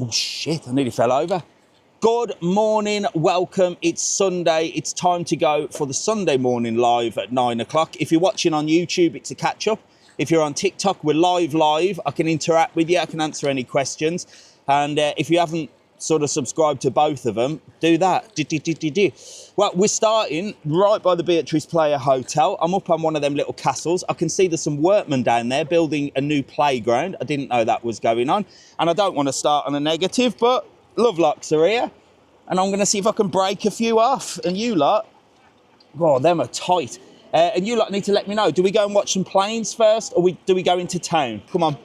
Oh shit, I nearly fell over. Good morning, welcome. It's Sunday. It's time to go for the Sunday morning live at 9 o'clock. If you're watching on YouTube, it's a catch up. If you're on TikTok, we're live. I can interact with you. I can answer any questions. And if you haven't sort of subscribed to both of them, do that. Well, we're starting right by the Beatrice Playa Hotel. I'm up on one of them little castles. I can see there's some workmen down there building a new playground. I didn't know that was going on. And I don't want to start on a negative, but Lovelocks are here. And I'm going to see if I can break a few off. And you lot, oh, them are tight. And you lot need to let me know. Do we go and watch some planes first, or do we go into town? Come on.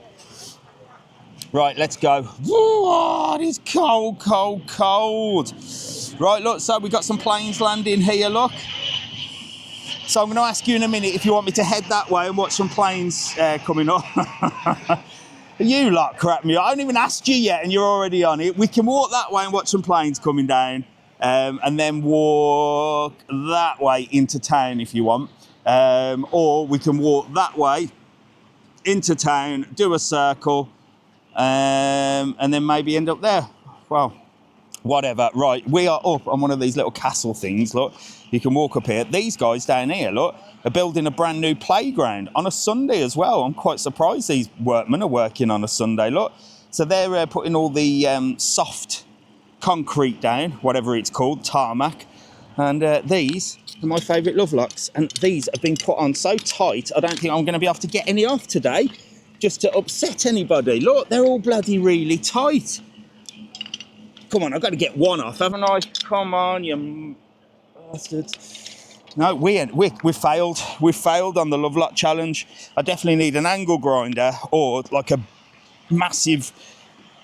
Right, let's go. Oh, it is cold, cold, cold. Right, look, so we've got some planes landing here, look. So I'm going to ask you in a minute if you want me to head that way and watch some planes coming up. You lot crap me. I haven't even asked you yet and you're already on it. We can walk that way and watch some planes coming down. And then walk that way into town if you want. Or we can walk that way into town, do a circle, and then maybe end up there. Well, whatever. Right, we are up on one of these little castle things, look. You can walk up here. These guys down here, look, are building a brand new playground on a Sunday as well. I'm quite surprised these workmen are working on a Sunday, look. So they're putting all the soft concrete down, whatever it's called, tarmac. And these are my favourite Lovelocks. And these have been put on so tight, I don't think I'm going to be able to get any off today, just to upset anybody. Look, they're all bloody really tight. Come on, I've got to get one off, haven't I? Come on, you bastards. No, we failed. We failed on the Lovelock challenge. I definitely need an angle grinder or like a massive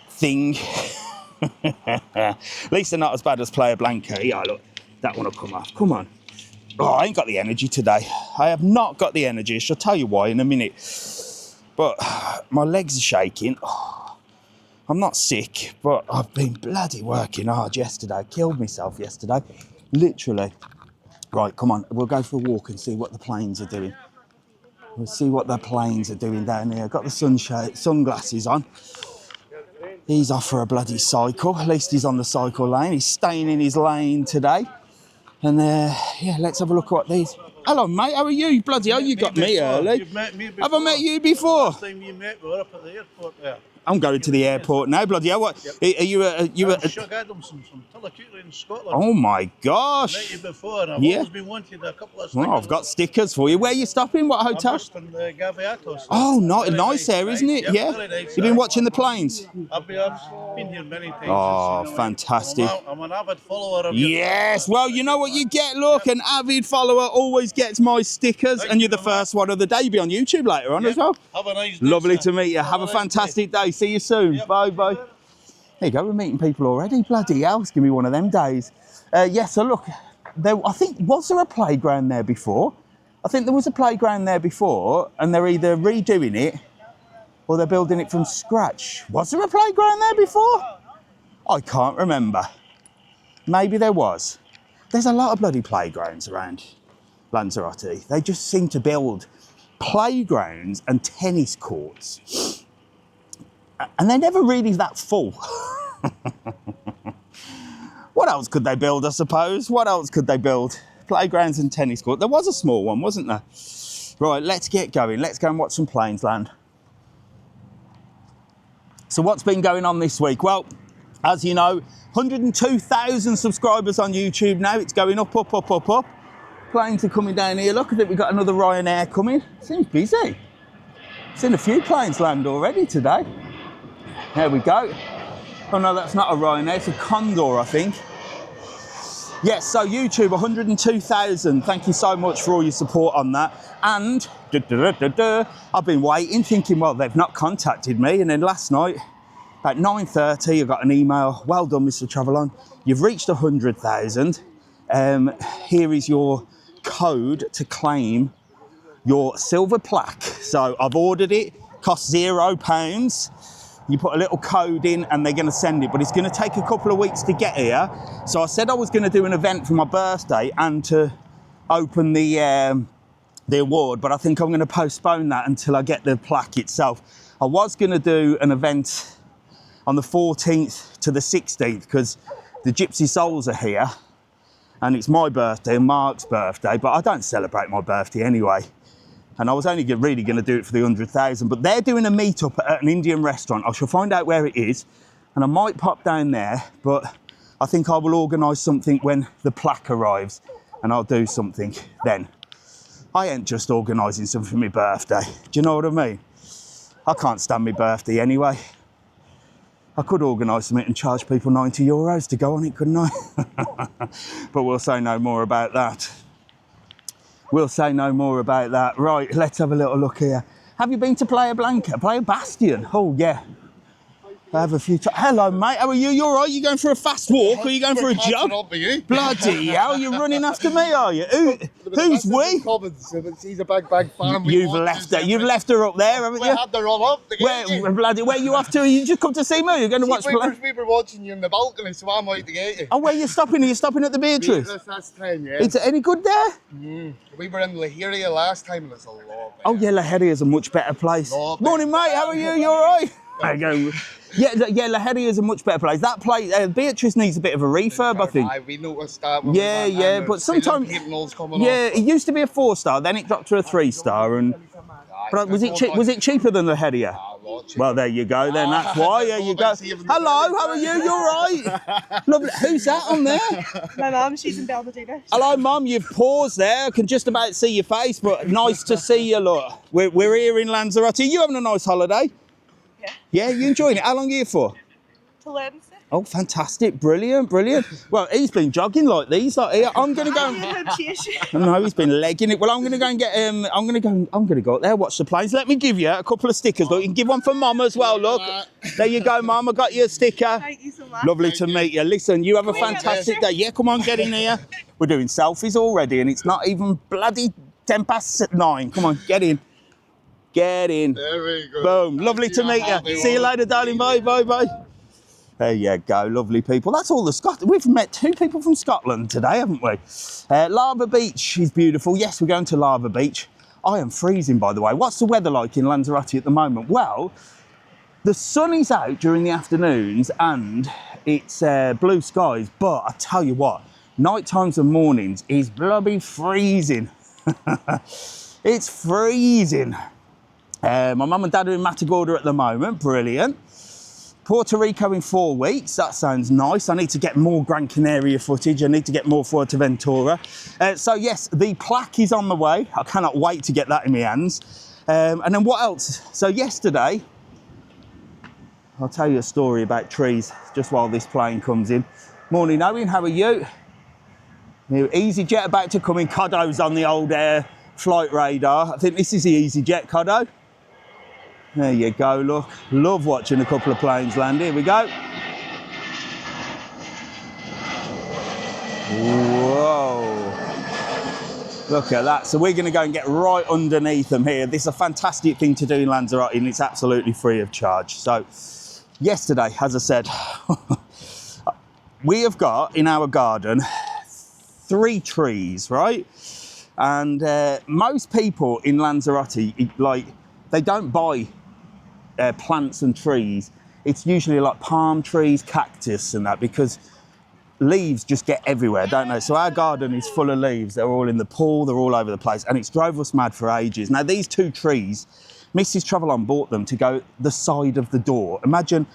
thing. At least they're not as bad as Playa Blanca. Yeah, look, that one will come off. Come on. Oh, I ain't got the energy today. I have not got the energy. I shall tell you why in a minute. But my legs are shaking. Oh, I'm not sick, but I've been bloody working hard yesterday. I killed myself yesterday. Literally. Right, come on. We'll go for a walk and see what the planes are doing. We'll see what the planes are doing down here. Got the sunglasses on. He's off for a bloody cycle. At least he's on the cycle lane. He's staying in his lane today. And yeah, let's have a look at what these. Hello, mate. How are you? Bloody hell, you got me early. You've met me before. Have I met you before? Last time you met, we were up at the airport there. I'm going to the airport now, bloody hell. What? Yep. Are you Shug Adamson from Tullochutri in Scotland. Oh my gosh. Met you before, and I've always been wanting a couple of stickers. Well, I've got stickers for you. Where are you stopping? What hotel? I'm just in the Gaviatos. Oh, nice there, isn't it? Yep, yeah. Very nice, You've been watching the planes? I've been here many times. Oh, fantastic. I'm an avid follower of yours. Yes, well, you know what you get, look, an avid follower always gets my stickers, and you're the first one of the day. Be on YouTube later on as well. Have a nice day. Lovely to meet you. Have a fantastic day. See you soon. Yep. Bye. There you go, we're meeting people already. Bloody hell, it's going to be one of them days. So look, I think, was there a playground there before? I think there was a playground there before, and they're either redoing it or they're building it from scratch. Was there a playground there before? I can't remember. Maybe there was. There's a lot of bloody playgrounds around Lanzarote. They just seem to build playgrounds and tennis courts. And they're never really that full. What else could they build, I suppose? What else could they build? Playgrounds and tennis court. There was a small one, wasn't there? Right, let's get going. Let's go and watch some planes land. So what's been going on this week? Well, as you know, 102,000 subscribers on YouTube now. It's going up. Planes are coming down here. Look, I think we've got another Ryanair coming. Seems busy. Seen a few planes land already today. There we go. Oh no, that's not a Ryanair, it's a Condor, I think. Yes, so YouTube, 102,000. Thank you so much for all your support on that. And I've been waiting, thinking, well, they've not contacted me. And then last night, about 9:30, I got an email. Well done, Mr. Travelon. You've reached 100,000. Here is your code to claim your silver plaque. So I've ordered it, costs £0. You put a little code in and they're going to send it, but it's going to take a couple of weeks to get here. So I said I was going to do an event for my birthday and to open the award, but I think I'm going to postpone that until I get the plaque itself. I was going to do an event on the 14th to the 16th because the Gypsy Souls are here and it's my birthday and Mark's birthday, but I don't celebrate my birthday anyway. And I was only really going to do it for the 100,000, but they're doing a meet-up at an Indian restaurant. I shall find out where it is and I might pop down there, but I think I will organise something when the plaque arrives and I'll do something then. I ain't just organising something for my birthday. Do you know what I mean? I can't stand my birthday anyway. I could organise something and charge people €90 to go on it, couldn't I? But we'll say no more about that. We'll say no more about that. Right, let's have a little look here. Have you been to Playa Blanca? Playa Bastion? Oh, yeah. I have a few times. Hello, mate. How are you? You all right? You going for a fast walk or are you going for a jog? Bloody hell, you're running after me, are you? Who's we? She's a big fan. You've left her up there, haven't you? We had her all up. Where you off to? You just come to see me? You're going to watch play? We were watching you in the balcony, so I'm out to get you. Oh, where are you stopping? Are you stopping at the Beatrice? That's time, yeah. Is it any good there? We were in Lahiria last time and it's a lot better. Oh, yeah, Lahiria's a much better place. Morning, mate. How are you? You all right? There you go. Yeah, Lahiria is a much better place. That place, Beatrice needs a bit of a refurb, I think. We noticed that. Yeah, but sometimes, it used to be a 4-star, then it dropped to a 3-star, and but was it cheaper than Lahiria? Well, there you go. Then that's why. There you go. Hello, how are you? You all right? Lovely. Who's that on there? My mum. She's in Belvedere. Hello, Mum. You've paused there. I can just about see your face, but nice to see you. Look, we're here in Lanzarote. You having a nice holiday? Yeah. Yeah, you enjoying it? How long are you for? To Wednesday. Oh, fantastic. Brilliant. Well, he's been jogging like these. Like, I'm going to go. No, he's been legging it. Well, I'm going to go and get I'm going to go up there, watch the planes. Let me give you a couple of stickers. Look, you can give one for Mum as well. Look. There you go, Mum. I got you a sticker. Thank you so much. Lovely to meet you. Listen, you have a fantastic day. Yeah, come on, get in here. We're doing selfies already and it's not even bloody 9:10. Come on, get in. Get in. There we go. Boom. Lovely to meet you. See you later, darling. Bye. There you go. Lovely people. That's all the Scotland. We've met 2 people from Scotland today, haven't we? Lava Beach is beautiful. Yes, we're going to Lava Beach. I am freezing, by the way. What's the weather like in Lanzarote at the moment? Well, the sun is out during the afternoons and it's blue skies. But I tell you what, night times and mornings is bloody freezing. It's freezing. My mum and dad are in Matagorda at the moment, brilliant. Puerto Rico in 4 weeks, that sounds nice. I need to get more Gran Canaria footage. I need to get more Fuerteventura. So yes, the plaque is on the way. I cannot wait to get that in my hands. And then what else? So yesterday, I'll tell you a story about trees just while this plane comes in. Morning, Owen, how are you? EasyJet about to come in. Coddo's on the old flight radar. I think this is the EasyJet, Coddo. There you go, look. Love watching a couple of planes land. Here we go. Whoa. Look at that. So we're going to go and get right underneath them here. This is a fantastic thing to do in Lanzarote and it's absolutely free of charge. So yesterday, as I said, we have got in our garden 3 trees, right? And most people in Lanzarote, they don't buy plants and trees. It's usually like palm trees, cactus and that, because leaves just get everywhere, don't they? So our garden is full of leaves. They're all in the pool, they're all over the place, and it's drove us mad for ages. Now these 2 trees, Mrs. Trevelyan bought them to go the side of the door. Imagine,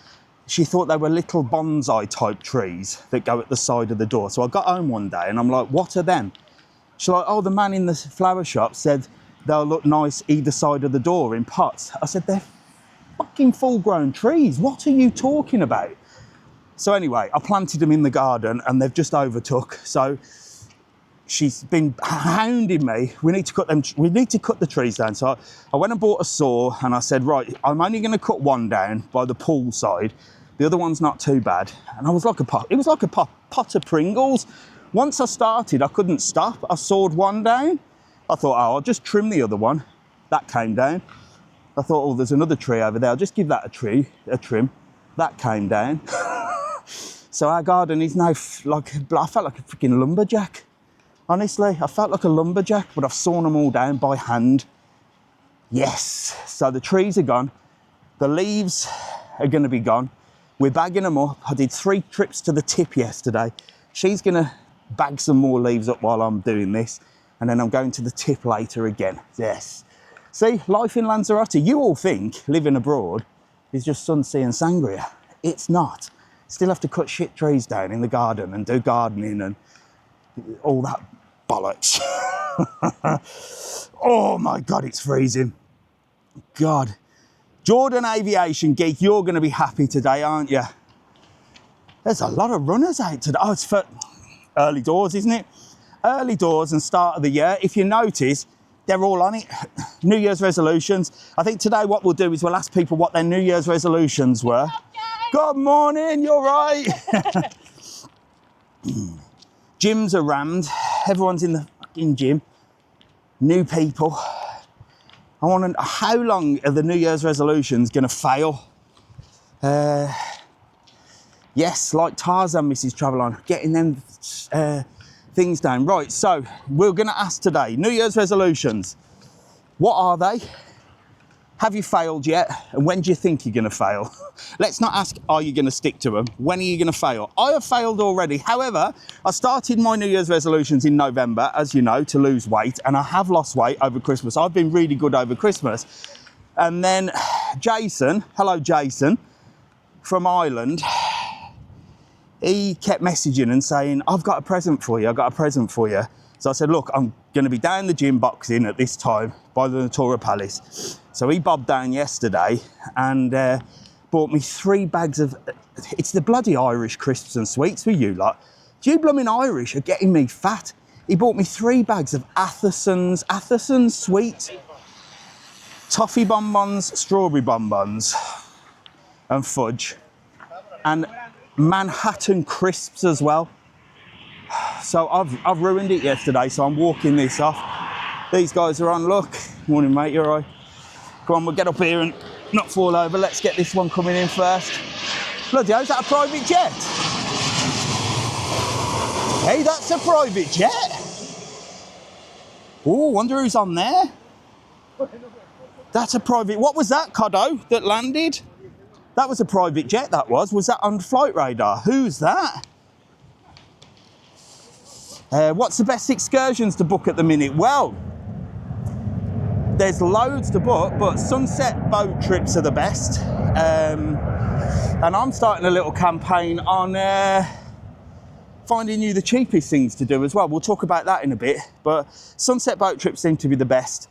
she thought they were little bonsai type trees that go at the side of the door. So I got home one day and I'm like, what are them? She's like, oh, the man in the flower shop said they'll look nice either side of the door in pots. I said, they're fucking full-grown trees. What are you talking about? So anyway, I planted them in the garden and they've just overtook. So she's been hounding me. We need to cut the trees down. So I went and bought a saw and I said, right, I'm only going to cut one down by the pool side. The other one's not too bad. And it was like a pot of Pringles. Once I started, I couldn't stop. I sawed one down. I thought, oh, I'll just trim the other one. That came down. I thought, oh, there's another tree over there. I'll just give that a trim. That came down. So our garden is now I felt like a freaking lumberjack. Honestly, I felt like a lumberjack, but I've sawn them all down by hand. Yes. So the trees are gone. The leaves are going to be gone. We're bagging them up. I did 3 trips to the tip yesterday. She's gonna bag some more leaves up while I'm doing this, and then I'm going to the tip later again. Yes. See, life in Lanzarote. You all think living abroad is just sun, sea and sangria. It's not. Still have to cut shit trees down in the garden and do gardening and all that bollocks. Oh my God, it's freezing. God. Jordan Aviation Geek, you're going to be happy today, aren't you? There's a lot of runners out today. Oh, it's for early doors, isn't it? Early doors and start of the year. If you notice, they're all on it. New Year's resolutions. I think today what we'll do is we'll ask people what their New Year's resolutions were. Good morning, you're right. Gyms are rammed. Everyone's in the fucking gym. New people. I want to know how long are the New Year's resolutions going to fail? Yes, like Tarzan, Mrs. Travel On, getting them things down. Right, so we're going to ask today, New Year's resolutions. What are they? Have you failed yet? And when do you think you're going to fail? Let's not ask, are you going to stick to them? When are you going to fail? I have failed already. However, I started my New Year's resolutions in November, as you know, to lose weight. And I have lost weight over Christmas. I've been really good over Christmas. And then Jason, hello Jason, from Ireland, he kept messaging and saying, I've got a present for you, I've got a present for you. So I said, look, I'm going to be down the gym boxing at this time by the Natura Palace. So he bobbed down yesterday and bought me 3 bags of, it's the bloody Irish crisps and sweets for you lot. You blooming Irish are getting me fat. He bought me 3 bags of Atherson's sweets, toffee bonbons, strawberry bonbons and fudge, and Manhattan crisps as well. So I've ruined it yesterday, so I'm walking this off. These guys are on, look. Morning, mate, you all right? Come on, we'll get up here and not fall over. Let's get this one coming in first. Bloody hell, is that a private jet? Hey, that's a private jet. Oh, wonder who's on there. That's a private, what was that, Coddo, that landed? That was a private jet, that was. Was that on flight radar? Who's that? What's the best excursions to book at the minute? Well, there's loads to book, but sunset boat trips are the best. And I'm starting a little campaign on finding you the cheapest things to do as well. We'll talk about that in a bit, but sunset boat trips seem to be the best.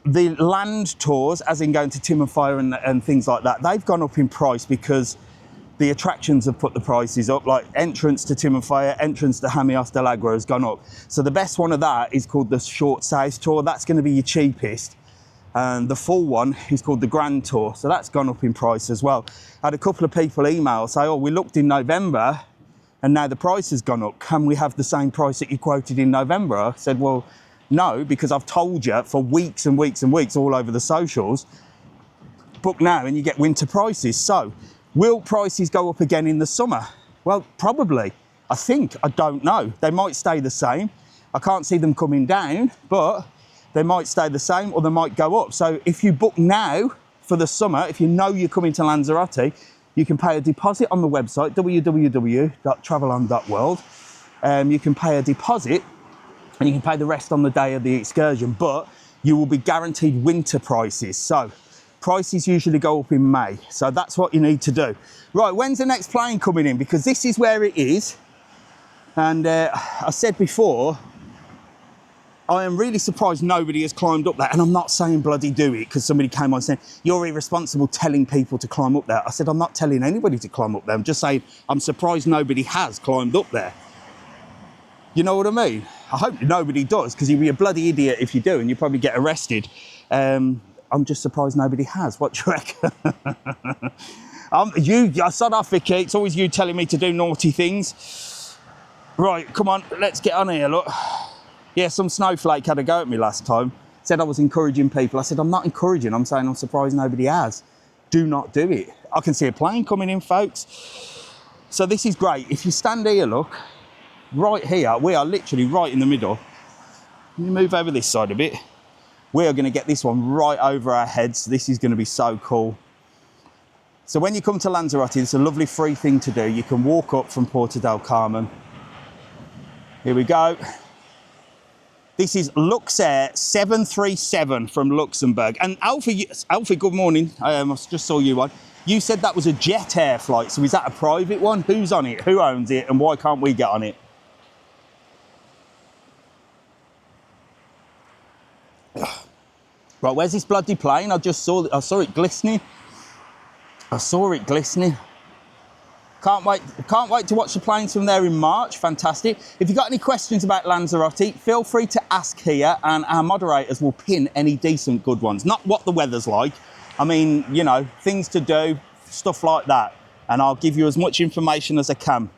The land tours, as in going to Tim and Fire and things like that, they've gone up in price because the attractions have put the prices up, like entrance to Tim and Fire, entrance to Jameos Playa has gone up. So the best one of that is called the Short South Tour. That's going to be your cheapest. And the full one is called the Grand Tour. So that's gone up in price as well. I had a couple of people email say, oh, we looked in November and now the price has gone up. Can we have the same price that you quoted in November? I said, well, no, because I've told you for weeks and weeks and weeks all over the socials, book now and you get winter prices. So will prices go up again in the summer? Well, probably. I think, I don't know. They might stay the same. I can't see them coming down, but they might stay the same or they might go up. So if you book now for the summer, if you know you're coming to Lanzarote, you can pay a deposit on the website, www.travelon.world. You can pay a deposit and you can pay the rest on the day of the excursion, but you will be guaranteed winter prices. So prices usually go up in May. So that's what you need to do. Right, when's the next plane coming in? Because this is where it is. And I said before, I am really surprised nobody has climbed up there. And I'm not saying bloody do it, because somebody came on saying, you're irresponsible telling people to climb up there. I said, I'm not telling anybody to climb up there. I'm just saying, I'm surprised nobody has climbed up there. You know what I mean? I hope nobody does, because you'd be a bloody idiot if you do, and you probably get arrested. I'm just surprised nobody has. What do you reckon? I sod off, Vicky. It's always you telling me to do naughty things. Right, come on, let's get on here, look. Yeah, some snowflake had a go at me last time. Said I was encouraging people. I said, I'm not encouraging. I'm saying I'm surprised nobody has. Do not do it. I can see a plane coming in, folks. So this is great. If you stand here, look, right here, we are literally right in the middle. Let me move over this side a bit. We are going to get this one right over our heads. This is going to be so cool. So when you come to Lanzarote, it's a lovely free thing to do. You can walk up from Porto del Carmen. Here we go. This is Luxair 737 from Luxembourg. And Alfie, good morning. I just saw you on. You said that was a Jet Air flight. So is that a private one? Who's on it? Who owns it? And why can't we get on it? Right, where's this bloody plane? I saw it glistening. I saw it glistening. Can't wait to watch the planes from there in March. Fantastic. If you've got any questions about Lanzarote, feel free to ask here and our moderators will pin any decent good ones. Not what the weather's like. I mean, you know, things to do, stuff like that. And I'll give you as much information as I can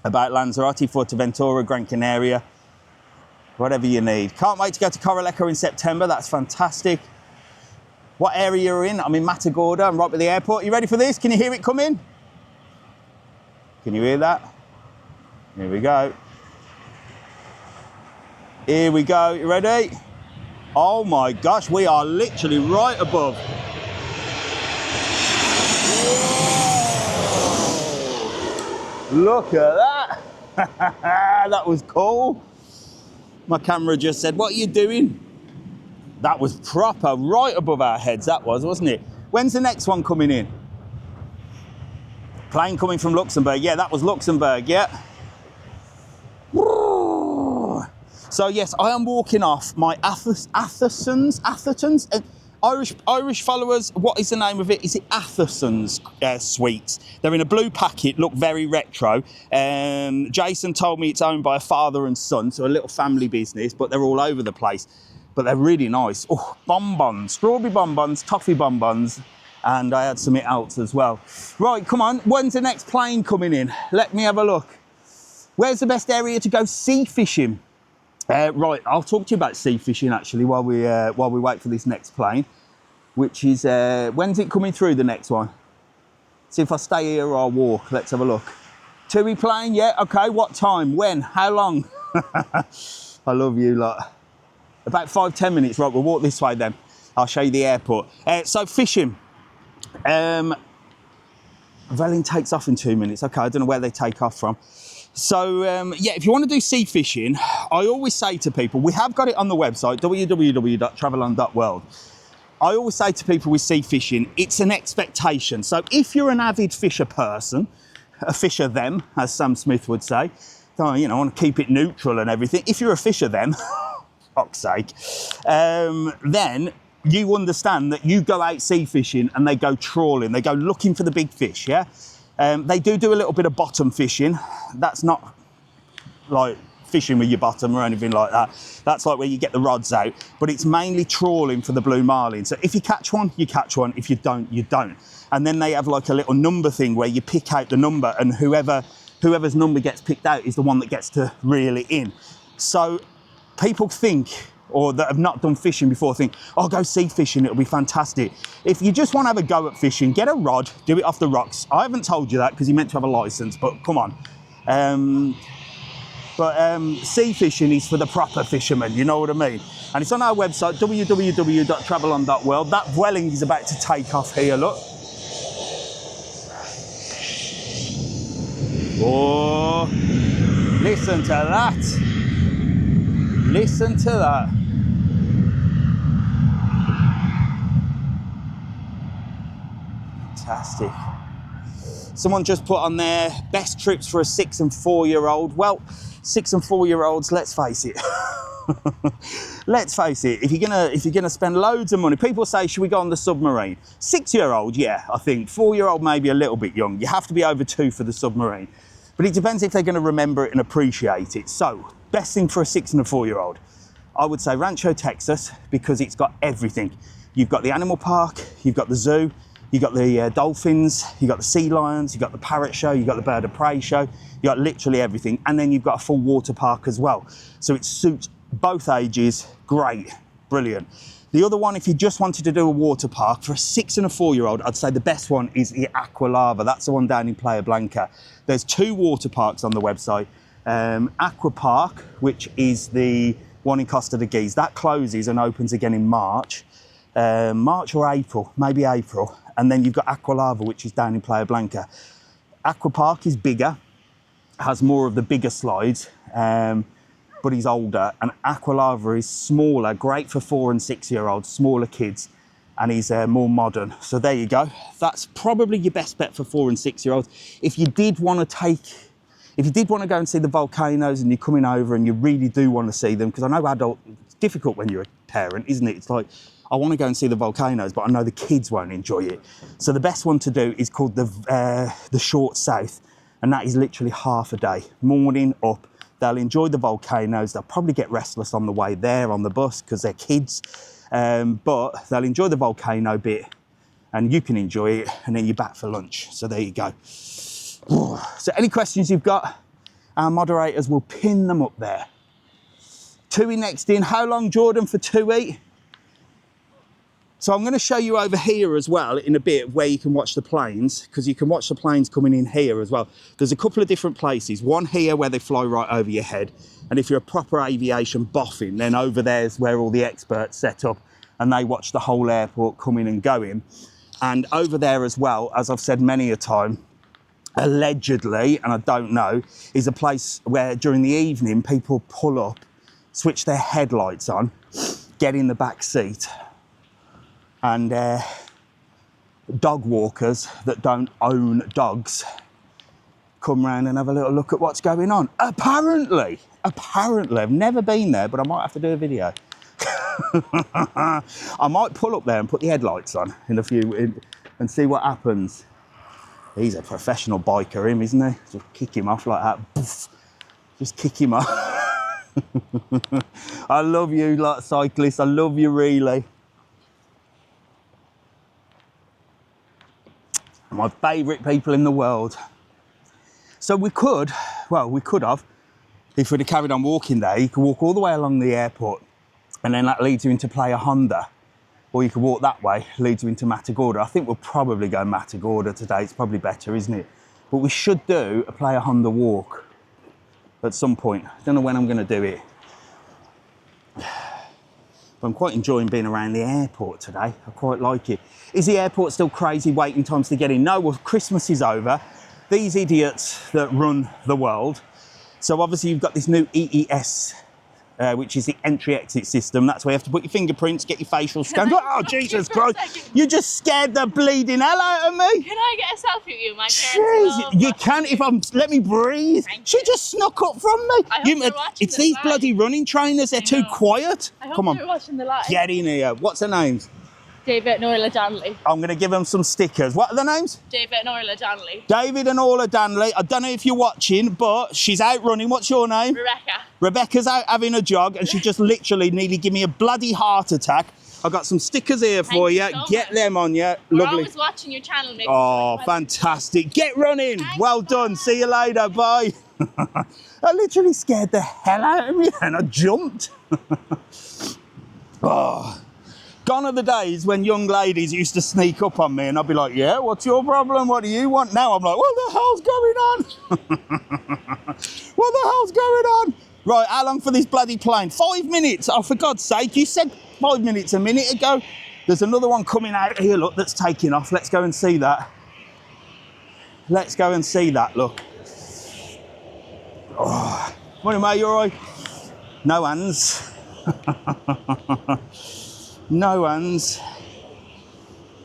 about Lanzarote, Fuerteventura, Gran Canaria, whatever you need. Can't wait to go to Coralejo in September. That's fantastic. What area you're in? I'm in Matagorda. I'm right by the airport. You ready for this? Can you hear it coming? Can you hear that? Here we go. Here we go. You ready? Oh my gosh, we are literally right above. Whoa. Look at that. That was cool. My camera just said, what are you doing? That was proper, right above our heads, that was, wasn't it? When's the next one coming in? Plane coming from Luxembourg. Yeah, that was Luxembourg, yeah. So yes, I am walking off my Athersons, Irish followers. What is the name of it? Is it Athersons sweets? They're in a blue packet, look very retro. Jason told me it's owned by a father and son, so a little family business, but they're all over the place. But they're really nice. Oh, bonbons, strawberry bonbons, toffee bonbons. And I had something else as well. Right, come on. When's the next plane coming in? Let me have a look. Where's the best area to go sea fishing? Right, I'll talk to you about sea fishing actually while we wait for this next plane, which is when's it coming through, the next one? See if I stay here or I'll walk. Let's have a look. TUI plane, yeah. Okay. What time? When? How long? I love you lot. About 5-10 minutes. Right, we'll walk this way then. I'll show you the airport. So fishing. Velin takes off in 2 minutes. Okay, I don't know where they take off from. So, yeah, if you want to do sea fishing, I always say to people, we have got it on the website, www.travelon.world. I always say to people with sea fishing, it's an expectation. So if you're an avid fisher person, a fisher them, as Sam Smith would say, you know, I want to keep it neutral and everything. If you're a fisher them, fuck's sake, then you understand that you go out sea fishing and they go trawling, they go looking for the big fish, yeah? They do a little bit of bottom fishing. That's not like fishing with your bottom or anything like that. That's like where you get the rods out, but it's mainly trawling for the blue marlin. So if you catch one, you catch one. If you don't, you don't. And then they have like a little number thing where you pick out the number, and whoever's number gets picked out is the one that gets to reel it in. So people think, or that have not done fishing before, think, oh, go sea fishing, it'll be fantastic. If you just want to have a go at fishing, get a rod, do it off the rocks. I haven't told you that because you're meant to have a license, but come on. Sea fishing is for the proper fishermen, you know what I mean? And it's on our website, www.travelon.world. That dwelling is about to take off here, look. Oh, listen to that. Listen to that. Fantastic. Someone just put on there, best trips for a 6 and 4-year-old. Well, 6 and 4-year-olds, let's face it. Let's face it, if you're gonna spend loads of money, people say, should we go on the submarine? 6-year-old, yeah, I think. 4-year-old, maybe a little bit young. You have to be over 2 for the submarine. But it depends if they're gonna remember it and appreciate it. So, best thing for a 6 and a 4-year-old, I would say Rancho Texas, because it's got everything. You've got the animal park, you've got the zoo, you've got the dolphins, you've got the sea lions, you've got the parrot show, you've got the bird of prey show, you've got literally everything. And then you've got a full water park as well. So it suits both ages, great, brilliant. The other one, if you just wanted to do a water park, for a 6 and a 4-year-old, I'd say the best one is the Aqua Lava. That's the one down in Playa Blanca. There's 2 water parks on the website. Aqua Park, which is the one in Costa de Geese, that closes and opens again in March or April, maybe April. and then you've got Aqualava, which is down in Playa Blanca. Aqua Park is bigger, has more of the bigger slides, but he's older, and Aqualava is smaller, great for 4 and 6 year olds, smaller kids, and he's more modern. So there you go. That's probably your best bet for 4 and 6 year olds. If you did want to go and see the volcanoes and you're coming over and you really do want to see them, because I know it's difficult when you're a parent, isn't it? It's like, I want to go and see the volcanoes, but I know the kids won't enjoy it. So the best one to do is called the Short South, and that is literally half a day, morning up. They'll enjoy the volcanoes. They'll probably get restless on the way there on the bus because they're kids, but they'll enjoy the volcano bit and you can enjoy it, and then you're back for lunch. So there you go. So any questions you've got, our moderators will pin them up there. Tui next in. How long, Jordan, for Tui? So I'm going to show you over here as well in a bit where you can watch the planes, because you can watch the planes coming in here as well. There's a couple of different places. One here where they fly right over your head, and if you're a proper aviation boffin, then over there's where all the experts set up and they watch the whole airport coming and going. And over there as well, as I've said many a time, allegedly, and I don't know, is a place where during the evening people pull up, switch their headlights on, get in the back seat, and dog walkers that don't own dogs come round and have a little look at what's going on. Apparently, I've never been there, but I might have to do a video. I might pull up there and put the headlights on and see what happens. He's a professional biker, him, isn't he? Just kick him off like that. Poof. Just kick him off. I love you, like cyclists. I love you, really. My favourite people in the world. So we could have, if we'd have carried on walking there, you could walk all the way along the airport, and then that leads you into Playa Honda. Or you could walk that way, leads you into Matagorda. I think we'll probably go Matagorda today. It's probably better, isn't it? But we should do a Playa Honda walk at some point. I don't know when I'm going to do it. But I'm quite enjoying being around the airport today. I quite like it. Is the airport still crazy waiting times to get in? No, well, Christmas is over. These idiots that run the world. So obviously you've got this new EES, which is the entry-exit system. That's where you have to put your fingerprints, get your facial scan. Oh, Jesus Christ. You just scared the bleeding hell out of me. Can I get a selfie with you? My parents love you can if let me breathe. She just snuck up from me. I hope they're watching it's these bloody running trainers. They're too quiet. I hope Come on. they're watching the live. Get in here. What's her names? David and Orla Danley. I'm going to give them some stickers. What are the names? David and Orla Danley. David and Orla Danley. I don't know if you're watching, but she's out running. What's your name? Rebecca. Rebecca's out having a jog, and she just literally nearly gave me a bloody heart attack. I've got some stickers here for you. So Get much. them on you. We're Lovely. always watching your channel. Oh, fantastic. Get running. Thanks, Well done. See you later. Bye. I literally scared the hell out of me and I jumped. Oh. Gone are the days when young ladies used to sneak up on me and I'd be like, yeah, what's your problem? What do you want? Now I'm like, what the hell's going on? What the hell's going on? Right, how long for this bloody plane? 5 minutes. Oh, for God's sake, you said 5 minutes a minute ago. There's another one coming out here, look, that's taking off. Let's go and see that. Let's go and see that, look. Oh. Morning, mate, you all right? No hands. No hands.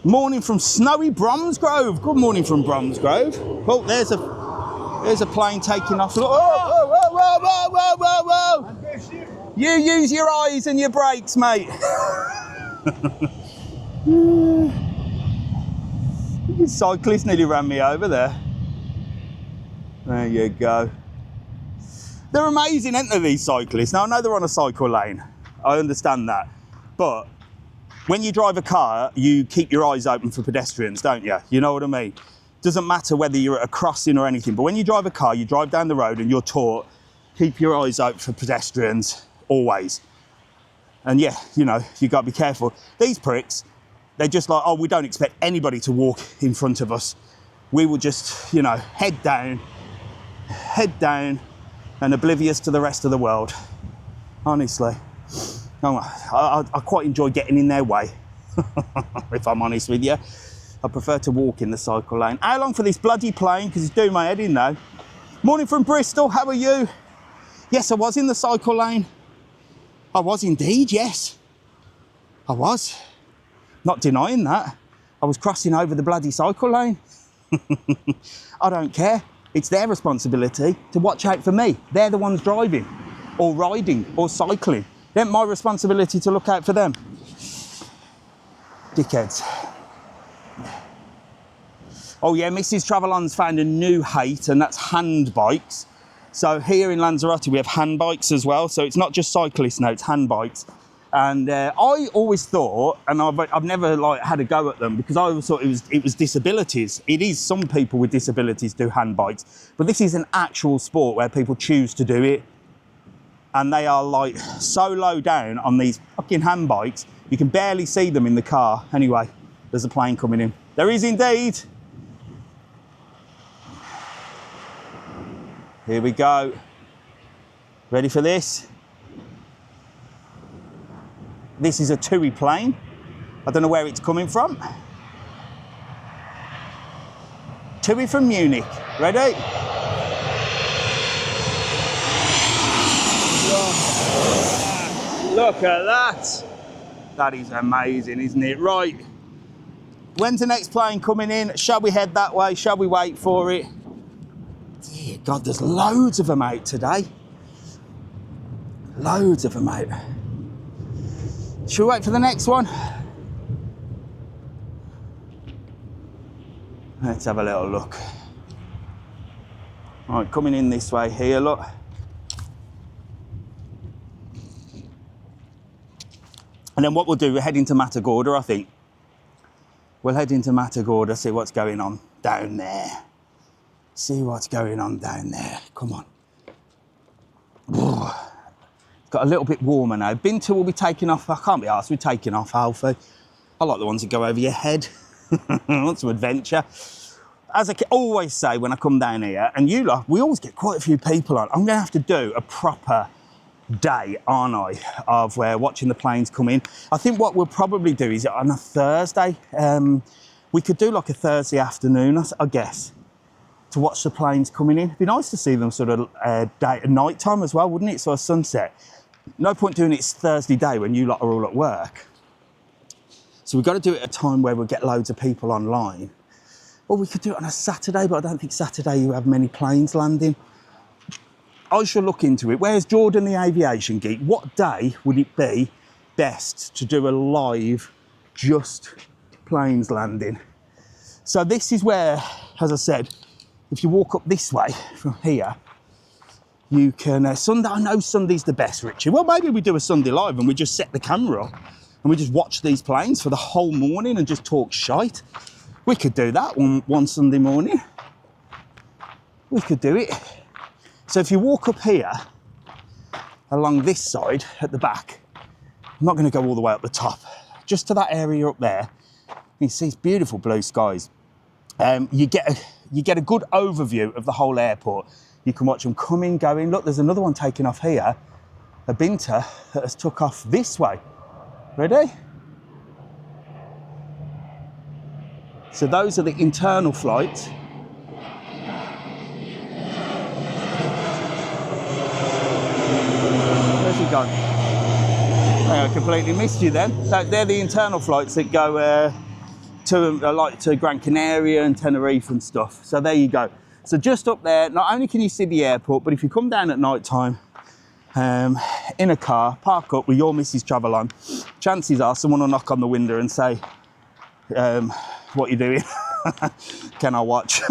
Morning from snowy Bromsgrove. Good morning from Bromsgrove. Oh, there's a plane taking off. Whoa, whoa, whoa, whoa, whoa, whoa, whoa, whoa. You use your eyes and your brakes, mate. The cyclist nearly ran me over there. There you go. They're amazing, aren't they, these cyclists? Now, I know they're on a cycle lane. I understand that. But when you drive a car, you keep your eyes open for pedestrians, don't you? You know what I mean? Doesn't matter whether you're at a crossing or anything, but when you drive a car, you drive down the road and you're taught, keep your eyes open for pedestrians, always. And yeah, you know, you got to be careful. These pricks, they're just like, oh, we don't expect anybody to walk in front of us. We will just, you know, head down and oblivious to the rest of the world. Honestly. I quite enjoy getting in their way, if I'm honest with you. I prefer to walk in the cycle lane. How long for this bloody plane? Because it's doing my head in now. Morning from Bristol, how are you? Yes, I was in the cycle lane. I was indeed, yes. I was. Not denying that. I was crossing over the bloody cycle lane. I don't care. It's their responsibility to watch out for me. They're the ones driving or riding or cycling. It ain't my responsibility to look out for them. Dickheads. Oh yeah, Mrs. Travelon's found a new hate, and that's hand bikes. So here in Lanzarote we have hand bikes as well. So it's not just cyclists now, it's hand bikes. And I always thought, and I've never like had a go at them because I always thought it was disabilities. It is, some people with disabilities do hand bikes, but this is an actual sport where people choose to do it. And they are like so low down on these fucking hand bikes, you can barely see them in the car. Anyway, there's a plane coming in. There is indeed. Here we go. Ready for this? This is a TUI plane. I don't know where it's coming from. TUI from Munich. Ready? Look at that. That is amazing, isn't it? Right. When's the next plane coming in? Shall we head that way? Shall we wait for it? Dear God, there's loads of them out today. Loads of them out. Should we wait for the next one? Let's have a little look. All right, coming in this way here, look. And then what we'll do, we're heading to Matagorda, I think. We'll head into Matagorda, see what's going on down there. See what's going on down there. Come on. Ooh. It's got a little bit warmer now. Binter will be taking off. I can't be arsed with taking off, Alfie. I like the ones that go over your head. I want some adventure. As I always say when I come down here, and you lot, we always get quite a few people on. I'm going to have to do a proper day, aren't I, of watching the planes come in. I think what we'll probably do is on a Thursday, we could do like a Thursday afternoon, I guess, to watch the planes coming in. It'd be nice to see them sort of night time as well, wouldn't it? So a sunset. No point doing it Thursday day when you lot are all at work. So we've got to do it at a time where we'll get loads of people online. Or we could do it on a Saturday, but I don't think Saturday you have many planes landing. I shall look into it. Where's Jordan, the aviation geek? What day would it be best to do a live just planes landing? So this is where, as I said, if you walk up this way from here, you can, Sunday, I know Sunday's the best, Richie. Well, maybe we do a Sunday live and we just set the camera up and we just watch these planes for the whole morning and just talk shite. We could do that one Sunday morning. We could do it. So if you walk up here, along this side at the back, I'm not going to go all the way up the top, just to that area up there, you see it's beautiful blue skies. You get a good overview of the whole airport. You can watch them coming, going. Look, there's another one taking off here, a Binter that has took off this way. Ready? So those are the internal flights. Where's he gone? Oh, I completely missed you then. They're the internal flights that go to Gran Canaria and Tenerife and stuff. So there you go. So just up there, not only can you see the airport, but if you come down at night time in a car, park up with your Mrs. Travel on, chances are someone will knock on the window and say, what are you doing? Can I watch?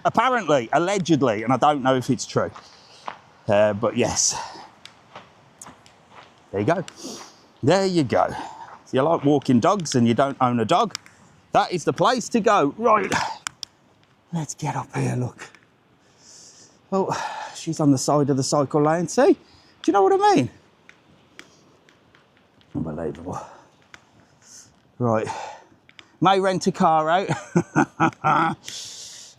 Apparently, allegedly, and I don't know if it's true. But yes. There you go. There you go. If you like walking dogs and you don't own a dog, that is the place to go. Right. Let's get up here, look. Oh, she's on the side of the cycle lane, see? Do you know what I mean? Unbelievable. Right. May rent a car out.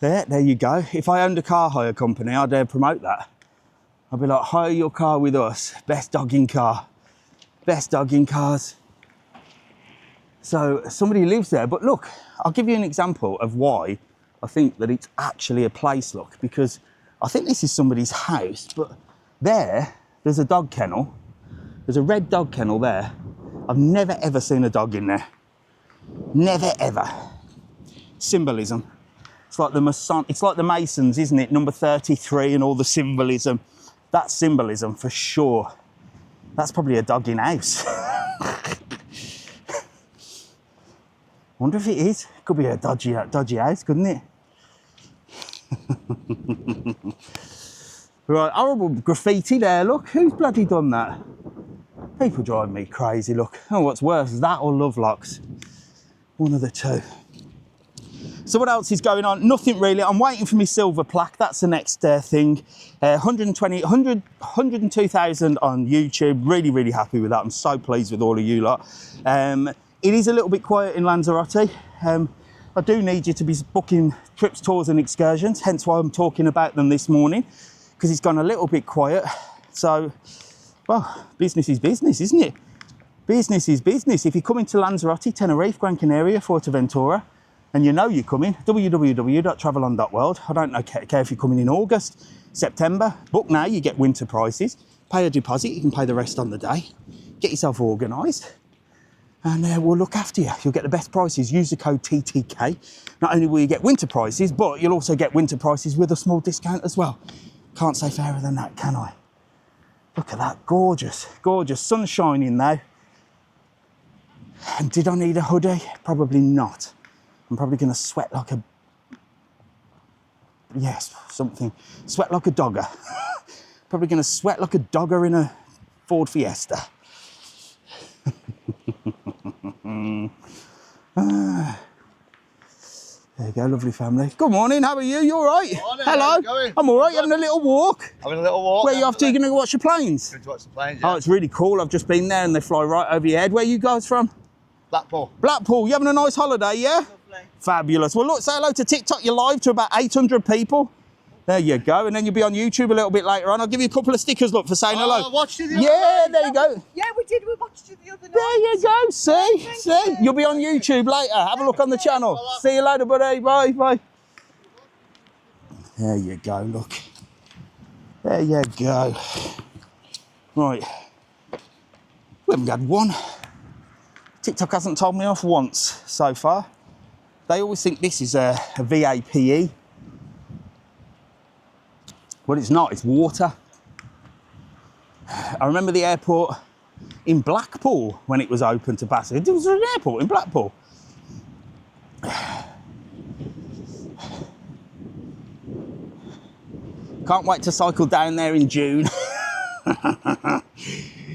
There you go. If I owned a car hire company, I'd promote that. I'd be like, hire your car with us. Best dogging car. Best dogging cars. So somebody lives there. But look, I'll give you an example of why I think that it's actually a place, look, because I think this is somebody's house, but there's a dog kennel. There's a red dog kennel there. I've never ever seen a dog in there. Never ever. Symbolism. It's like the Masons, isn't it? Number 33 and all the symbolism. That's symbolism for sure. That's probably a dog in house. Wonder if it is. Could be a dodgy house, couldn't it? Right, horrible graffiti there, look. Who's bloody done that? People drive me crazy, look. Oh, what's worse, that or love locks? One of the two. So what else is going on? Nothing really. I'm waiting for my silver plaque. That's the next thing. 102,000 on YouTube. Really, really happy with that. I'm so pleased with all of you lot. It is a little bit quiet in Lanzarote. I do need you to be booking trips, tours and excursions, hence why I'm talking about them this morning, because it's gone a little bit quiet. So, well, business is business, isn't it? Business is business. If you're coming to Lanzarote, Tenerife, Gran Canaria, Fuerteventura, and you know you're coming, www.travelon.world. I don't care if you're coming in August, September. Book now, you get winter prices. Pay a deposit, you can pay the rest on the day. Get yourself organised. And we'll look after you. You'll get the best prices. Use the code TTK. Not only will you get winter prices, but you'll also get winter prices with a small discount as well. Can't say fairer than that, can I? Look at that, gorgeous, gorgeous. Sun's shining now. And did I need a hoodie? Probably not. I'm probably going to sweat like a... Yes, something. Sweat like a dogger. Probably going to sweat like a dogger in a Ford Fiesta. There you go, lovely family. Good morning, how are you? You all right? Morning, hello. how's it going? I'm all right, having a little walk. Having a little walk. Where are you off to? You're going to go watch the planes? Going to watch the planes, yeah. Oh, it's really cool. I've just been there and they fly right over your head. Where are you guys from? Blackpool. Blackpool. You having a nice holiday, yeah? Lovely. Fabulous. Well, look, say hello to TikTok. You're live to about 800 people. There you go. And then you'll be on YouTube a little bit later on. I'll give you a couple of stickers, look, for saying hello. I watched you the other Yeah, night. there you go. Yeah, we did. We watched you the other night. There you go. See? Thank See? you. You'll be on YouTube later. Have a look on the channel. See you later, buddy. Bye. Bye. There you go, look. There you go. Right. We haven't had one. TikTok hasn't told me off once so far. They always think this is a VAPE. Well, it's not, it's water. I remember the airport in Blackpool when it was open to passengers. There was an airport in Blackpool. Can't wait to cycle down there in June.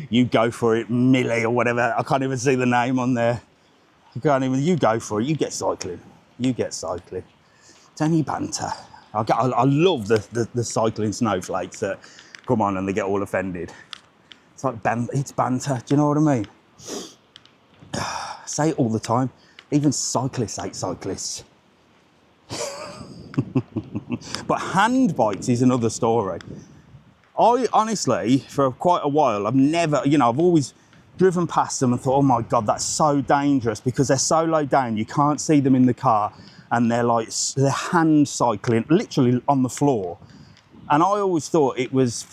You go for it, Millie or whatever. I can't even see the name on there. You go for it. You get cycling. You get cycling. It's only banter. I love the cycling snowflakes that come on and they get all offended. It's like it's banter. Do you know what I mean? I say it all the time. Even cyclists hate cyclists. But hand bikes is another story. I honestly, for quite a while, I've always driven past them and thought, oh my God, that's so dangerous because they're so low down, you can't see them in the car and they're hand cycling, literally on the floor. And I always thought it was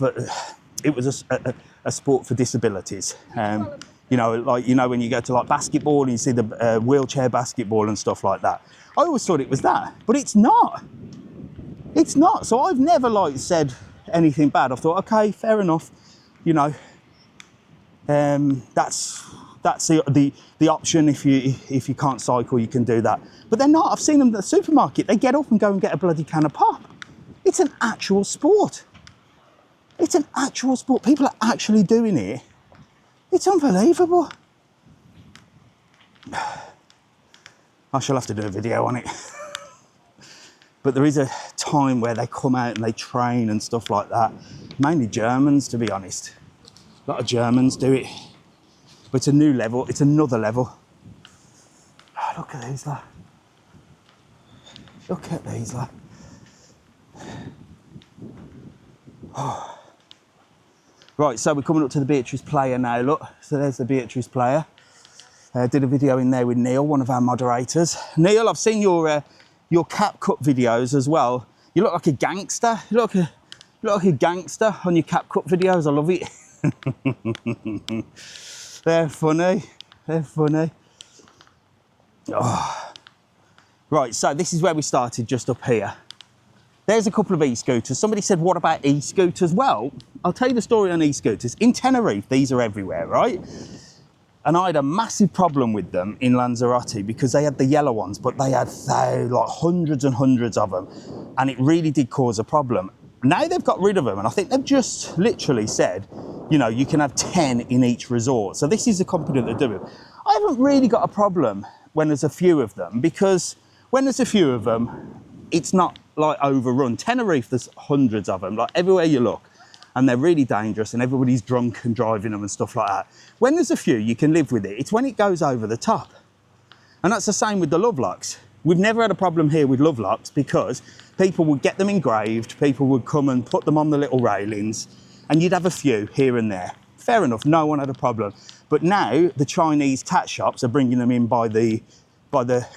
a sport for disabilities. When you go to like basketball and you see the wheelchair basketball and stuff like that. I always thought it was that, but it's not. It's not. So I've never said anything bad. I thought, okay, fair enough. That's the option. If you can't cycle, you can do that. But they're not. I've seen them at the supermarket. They get up and go and get a bloody can of pop. It's an actual sport. It's an actual sport. People are actually doing it. It's unbelievable. I shall have to do a video on it. But there is a time where they come out and they train and stuff like that. Mainly Germans, to be honest. A lot of Germans do it. But it's a new level, it's another level. Oh, look at these, lad. Look at these, lad. Oh. Right, so we're coming up to the Beatrice Playa now, look. So there's the Beatrice Playa. Did a video in there with Neil, one of our moderators. Neil, I've seen your CapCut videos as well. You look like a gangster. You look like a gangster on your CapCut videos. I love it. They're funny. They're funny. Oh. Right, so this is where we started, just up here. There's a couple of e-scooters. Somebody said, what about e-scooters? Well, I'll tell you the story on e-scooters. In Tenerife, these are everywhere, right? And I had a massive problem with them in Lanzarote because they had the yellow ones, but they had like hundreds and hundreds of them. And it really did cause a problem. Now they've got rid of them, and I think they've just literally said, you know, you can have 10 in each resort. So this is the company that do it. I haven't really got a problem when there's a few of them, because when there's a few of them, it's not like overrun. Tenerife, there's hundreds of them, like everywhere you look. And they're really dangerous, and everybody's drunk and driving them and stuff like that. When there's a few, you can live with it. It's when it goes over the top. And that's the same with the love locks. We've never had a problem here with love locks because people would get them engraved, people would come and put them on the little railings, and you'd have a few here and there. Fair enough, no one had a problem. But now the Chinese tat shops are bringing them in by the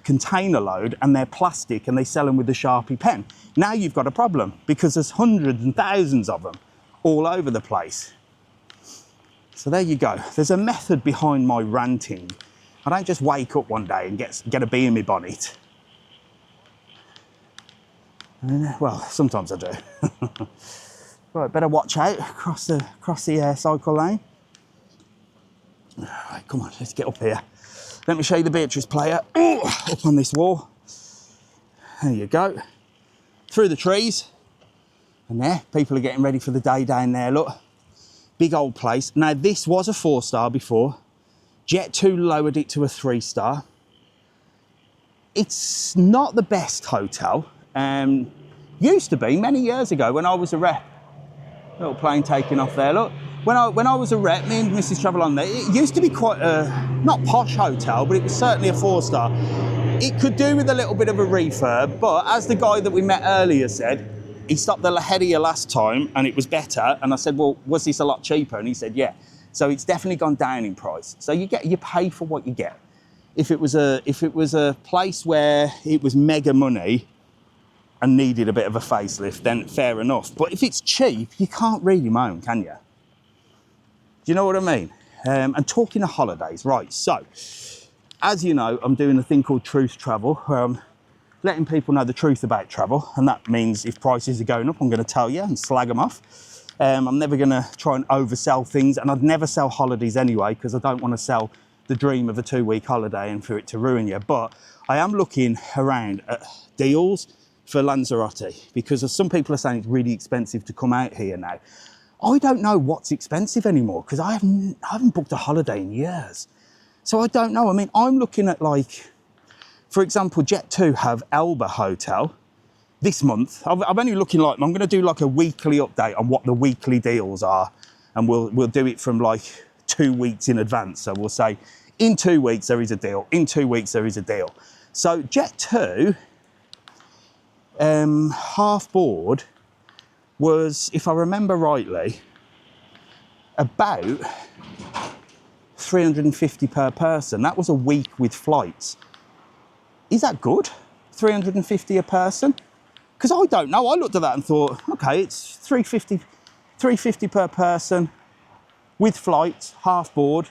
container load, and they're plastic, and they sell them with the Sharpie pen. Now you've got a problem because there's hundreds and thousands of them all over the place. So there you go. There's a method behind my ranting. I don't just wake up one day and get a bee in my bonnet. Well, sometimes I do. Right, better watch out across the cycle lane. All right, come on, let's get up here. Let me show you the Beatrice Playa. Ooh, up on this wall. There you go. Through the trees. And there, people are getting ready for the day down there, look. Big old place. Now, this was a 4-star before. Jet2 lowered it to a 3-star. It's not the best hotel. Used to be, many years ago, when I was a rep. Little plane taking off there, look. When I was a rep, me and Mrs. Travel on there, it used to be quite a, not posh hotel, but it was certainly a 4-star. It could do with a little bit of a refurb, but as the guy that we met earlier said, he stopped the La Heria last time and it was better. And I said, well, was this a lot cheaper? And he said, yeah. So it's definitely gone down in price. So you pay for what you get. If it was a place where it was mega money and needed a bit of a facelift, then fair enough. But if it's cheap, you can't really moan, can you? Do you know what I mean? And talking of holidays, right, so, as you know, I'm doing a thing called Truth Travel, where I'm letting people know the truth about travel, and that means if prices are going up, I'm going to tell you and slag them off. I'm never going to try and oversell things, and I'd never sell holidays anyway, because I don't want to sell the dream of a 2-week holiday and for it to ruin you. But I am looking around at deals for Lanzarote, because some people are saying it's really expensive to come out here now. I don't know what's expensive anymore, because I haven't booked a holiday in years. So I don't know. I mean, I'm looking at, like, for example, Jet2 have Elba Hotel this month. I'm only looking like, I'm going to do like a weekly update on what the weekly deals are. And we'll do it from like 2 weeks in advance. So we'll say, in 2 weeks, there is a deal. In 2 weeks, there is a deal. So Jet2, half board was, if I remember rightly, about 350 per person. That was a week with flights. Is that good? 350 a person? Because I don't know. I looked at that and thought, okay, it's 350 per person with flights, half board.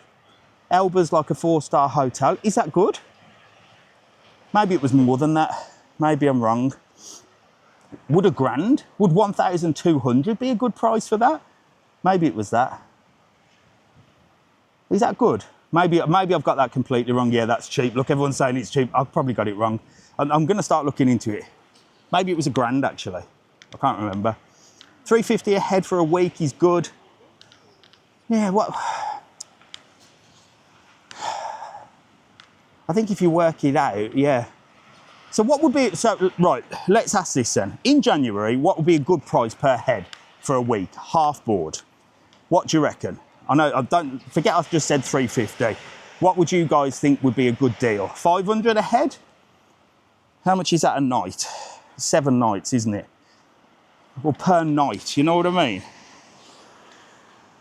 Elba's like a 4-star hotel. Is that good? Maybe it was more than that. Maybe I'm wrong. Would would 1,200 be a good price for that? Maybe it was that. Is that good? Maybe I've got that completely wrong. Yeah, that's cheap. Look, everyone's saying it's cheap. I've probably got it wrong. I'm going to start looking into it. Maybe it was £1,000 actually. I can't remember. 350 a head for a week is good. Yeah, what? I think if you work it out, yeah. So what would be, so right, let's ask this then. In January, what would be a good price per head for a week, half board? What do you reckon? I know, forget I've just said 350. What would you guys think would be a good deal? 500 a head? How much is that a night? 7 nights, isn't it? Well, per night, you know what I mean?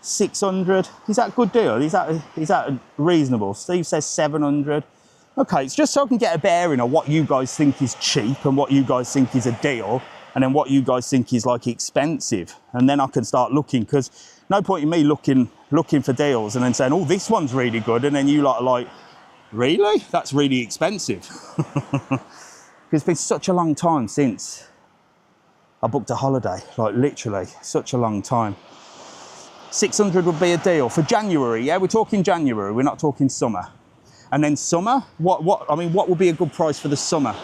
600. Is that a good deal? Is that reasonable? Steve says 700. Okay, it's just so I can get a bearing of what you guys think is cheap and what you guys think is a deal, and then what you guys think is like expensive, and then I can start looking, because no point in me looking for deals and then saying, oh, this one's really good, and then you lot are like, really? That's really expensive. Because it's been such a long time since I booked a holiday, like literally such a long time. 600 would be a deal for January. Yeah, we're talking January, we're not talking summer. And then summer, what would be a good price for the summer?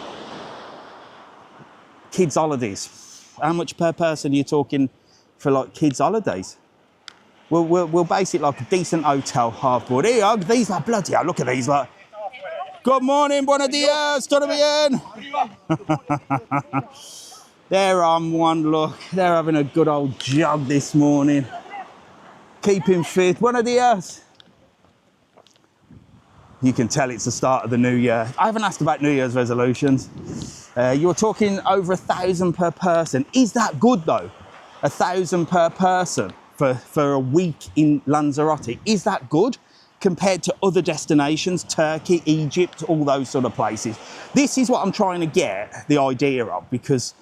Kids holidays. How much per person are you talking for like kids holidays? We'll base it like a decent hotel, half board. Here, these are bloody hell, look at these like. Good morning, buenos dias, todo bien. They're on one look. They're having a good old jog this morning. Keeping fit. Buenos dias. You can tell it's the start of the new year. I haven't asked about New Year's resolutions. You're talking over 1,000 per person. Is that good though? 1,000 per person for a week in Lanzarote. Is that good compared to other destinations, Turkey, Egypt, all those sort of places? This is what I'm trying to get the idea of, because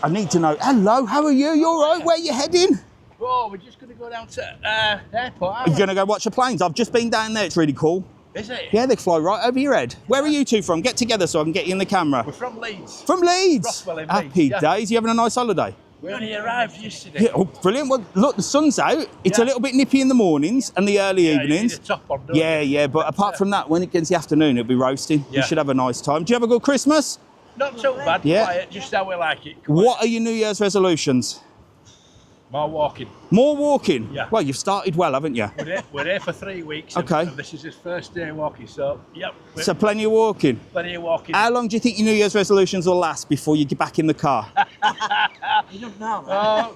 I need to know. Hello, how are you? You all right? Where are you heading? Oh, we're just going to go down to the airport. You're going to go watch the planes? I've just been down there. It's really cool. Is it? Yeah, they fly right over your head. Where are you two from? Get together so I can get you in the camera. We're from Leeds. From Leeds? Roswell in Happy Leeds, yeah. days. You having a nice holiday? We only arrived yesterday. Yeah, oh, brilliant. Well, look, the sun's out. It's a little bit nippy in the mornings and the early You evenings. need a top on, don't you? Yeah, but apart from that, when it gets the afternoon, it'll be roasting. You Yeah. should have a nice time. Do you have a good Christmas? Not too bad, Yeah. quiet, just how we like it. What are your New Year's resolutions? More walking. More walking? Yeah. Well, you've started well, haven't you? We're here for 3 weeks. Okay. And this is his first day walking, so, yep. So plenty of walking. Plenty of walking. How long do you think your New Year's resolutions will last before you get back in the car? You don't know.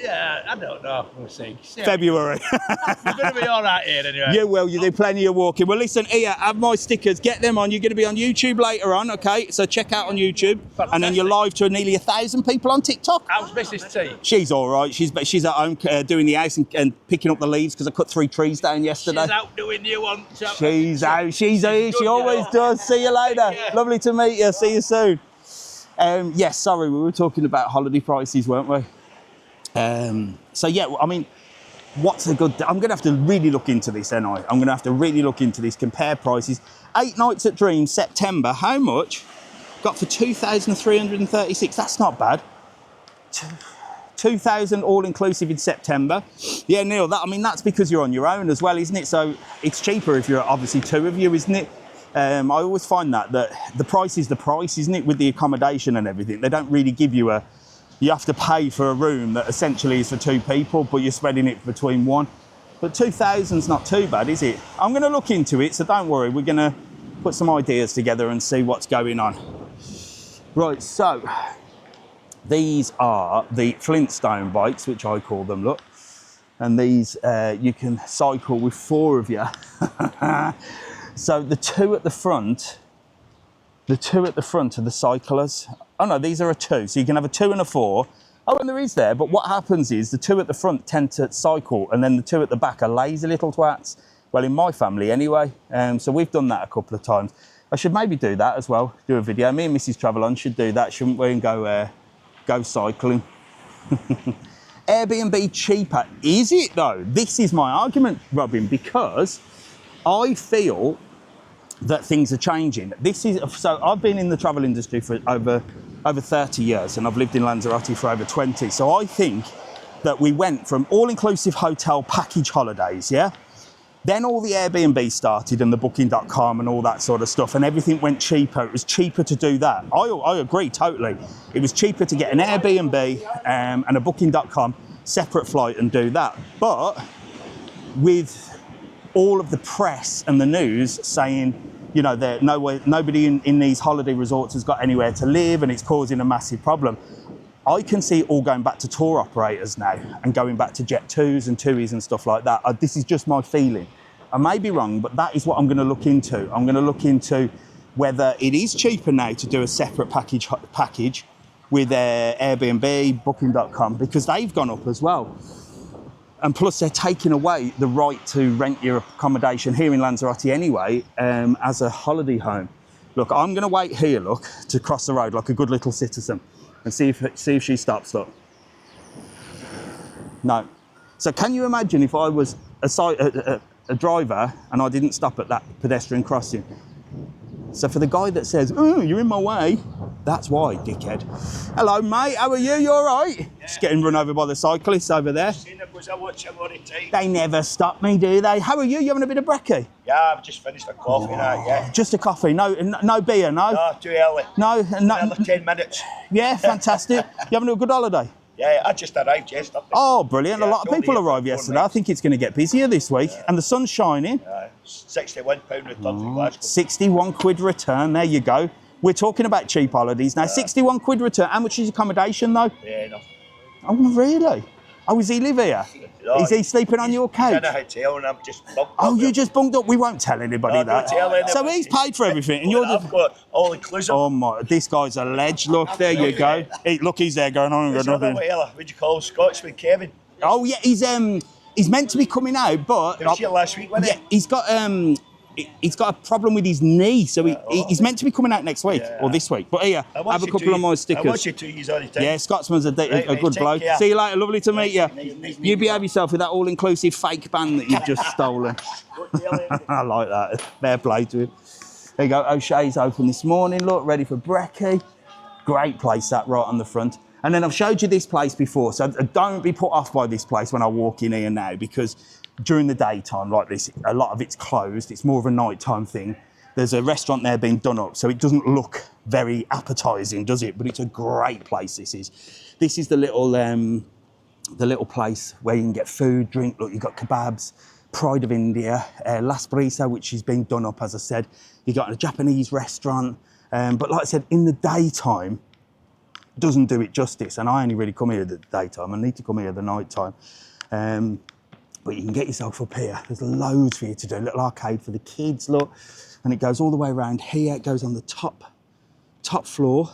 Yeah, I don't know. We'll see. February. You're going to be all right here anyway. You will, you do plenty of walking. Well, listen, here, have my stickers, get them on. You're going to be on YouTube later on, okay? So check out on YouTube. Fantastic. And then you're live to nearly 1,000 people on TikTok. How's Mrs. T? She's all right. She's at home doing the house and picking up the leaves because I cut 3 trees down yesterday. She's out doing you on top. She's out. She's here. She always does. See you later. Yeah. Lovely to meet you. See you soon. Yes, sorry, we were talking about holiday prices, weren't we? So yeah, I mean, what's a good... I'm going to have to really look into this, ain't I? I'm going to have to really look into this, compare prices. 8 nights at Dream, September. How much? Got for 2,336. That's not bad. 2,000 all-inclusive in September. Yeah, Neil, that's because you're on your own as well, isn't it? So it's cheaper if you're obviously 2 of you, isn't it? I always find that the price is the price, isn't it? With the accommodation and everything. They don't really give you you have to pay for a room that essentially is for 2 people, but you're spreading it between 1. But 2,000's not too bad, is it? I'm going to look into it, so don't worry. We're going to put some ideas together and see what's going on. Right, so these are the Flintstone bikes, which I call them, look. And these, you can cycle with 4 of you. So the 2 at the front are the cyclers. Oh no, these are a 2, so you can have a 2 and a 4. Oh, and there is there, but what happens is the 2 at the front tend to cycle, and then the 2 at the back are lazy little twats. Well, in my family anyway. So we've done that a couple of times. I should maybe do that as well, do a video. Me and Mrs. Travel On should do that, shouldn't we, and go cycling. Airbnb cheaper, is it though? This is my argument, Robin, because I feel that things are changing. So I've been in the travel industry for over 30 years, and I've lived in Lanzarote for over 20. So I think that we went from all-inclusive hotel package holidays, yeah? Then all the Airbnb started and the booking.com and all that sort of stuff, and everything went cheaper. It was cheaper to do that. I agree totally. It was cheaper to get an Airbnb and a booking.com separate flight and do that. But with all of the press and the news saying, you know, nobody in these holiday resorts has got anywhere to live and it's causing a massive problem. I can see it all going back to tour operators now and going back to Jet 2s and TUIs and stuff like that. This is just my feeling. I may be wrong, but that is what I'm going to look into. I'm going to look into whether it is cheaper now to do a separate package with Airbnb, booking.com, because they've gone up as well. And plus, they're taking away the right to rent your accommodation here in Lanzarote anyway, as a holiday home. Look, I'm going to wait here, look, to cross the road like a good little citizen, and see if she stops. Look. No. So can you imagine if I was a driver and I didn't stop at that pedestrian crossing? So for the guy that says, "Oh, you're in my way," that's why, dickhead. Hello, mate. How are you? You all right? Yeah. Just getting run over by the cyclists over there. They never stop me, do they? How are you? You having a bit of brekkie? Yeah, I've just finished a coffee now, yeah. Just a coffee? No beer, no? No, too early. No? Another 10 minutes. Yeah, fantastic. You having a good holiday? Yeah, I just arrived yesterday. Oh, brilliant. Yeah, a lot of people arrived yesterday. I think it's going to get busier this week. Yeah. And the sun's shining. £61 return to Glasgow. 61 quid return. There you go. We're talking about cheap holidays now. 61 quid return. How much is accommodation, though? Yeah, no. Oh, really? Oh, does he live here? No, is he sleeping on your couch? He's in a hotel and I'm just bunked up. Oh, you just bunked up? We won't tell anybody that. Don't tell anybody. So he's paid for everything and you're just... I've got all inclusive. Oh my, this guy's a ledge. Look, there you go. Look, he's there going on. What'd you call him? Scotsman Kevin? Oh yeah, he's meant to be coming out, but... He was here last week, wasn't he? Yeah, he's got a problem with his knee, so he's meant to be coming out next week or this week. But here, have a couple of my stickers. I watch you 2 years all the time. Yeah, Scotsman's a good bloke. See you later, lovely to meet you. You behave yourself with that all-inclusive fake band that you've just stolen. I like that. Fair play to him. There you go. O'Shea's open this morning. Look, ready for brekkie. Great place that right on the front. And then I've showed you this place before, so don't be put off by this place when I walk in here now, because during the daytime like this, a lot of it's closed. It's more of a nighttime thing. There's a restaurant there being done up, so it doesn't look very appetising, does it? But it's a great place, this is. This is the little place where you can get food, drink. Look, you've got kebabs, Pride of India, Las Brisa, which is being done up, as I said. You've got a Japanese restaurant. But like I said, in the daytime, doesn't do it justice. And I only really come here at the daytime. I need to come here at the night time. But you can get yourself up here. There's loads for you to do. A little arcade for the kids, look. And it goes all the way around here. It goes on the top floor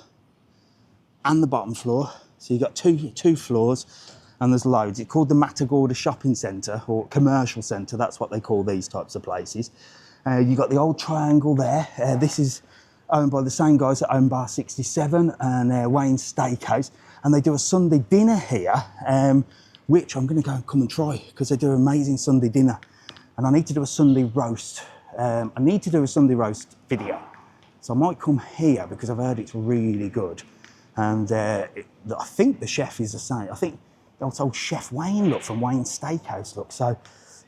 and the bottom floor. So you've got two floors and there's loads. It's called the Matagorda Shopping Centre or Commercial Centre. That's what they call these types of places. You've got the old triangle there. This is owned by the same guys that own Bar 67 and Wayne's Steakhouse. And they do a Sunday dinner here, which I'm going to go and come and try because they do an amazing Sunday dinner. And I need to do a Sunday roast. I need to do a Sunday roast video. So I might come here because I've heard it's really good. And I think the chef is the same. I think that's old Chef Wayne, look, from Wayne's Steakhouse, look. So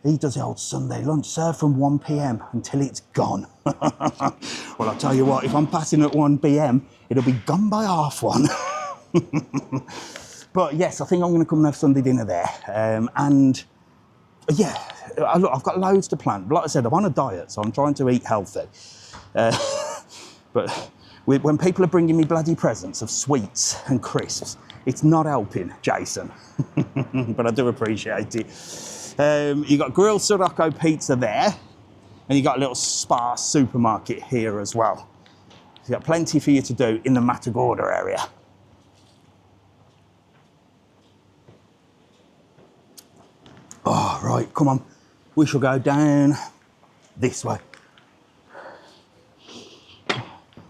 he does the old Sunday lunch, served from 1 p.m. until it's gone. Well, I'll tell you what, if I'm passing at 1 p.m, it'll be gone by 1:30. But yes, I think I'm going to come and have Sunday dinner there. And yeah, look, I've got loads to plan. But like I said, I'm on a diet, so I'm trying to eat healthy. But when people are bringing me bloody presents of sweets and crisps, it's not helping, Jason. But I do appreciate it. You've got grilled Sirocco pizza there, and you've got a little sparse supermarket here as well. So you've got plenty for you to do in the Matagorda area. Oh, right, come on. We shall go down this way.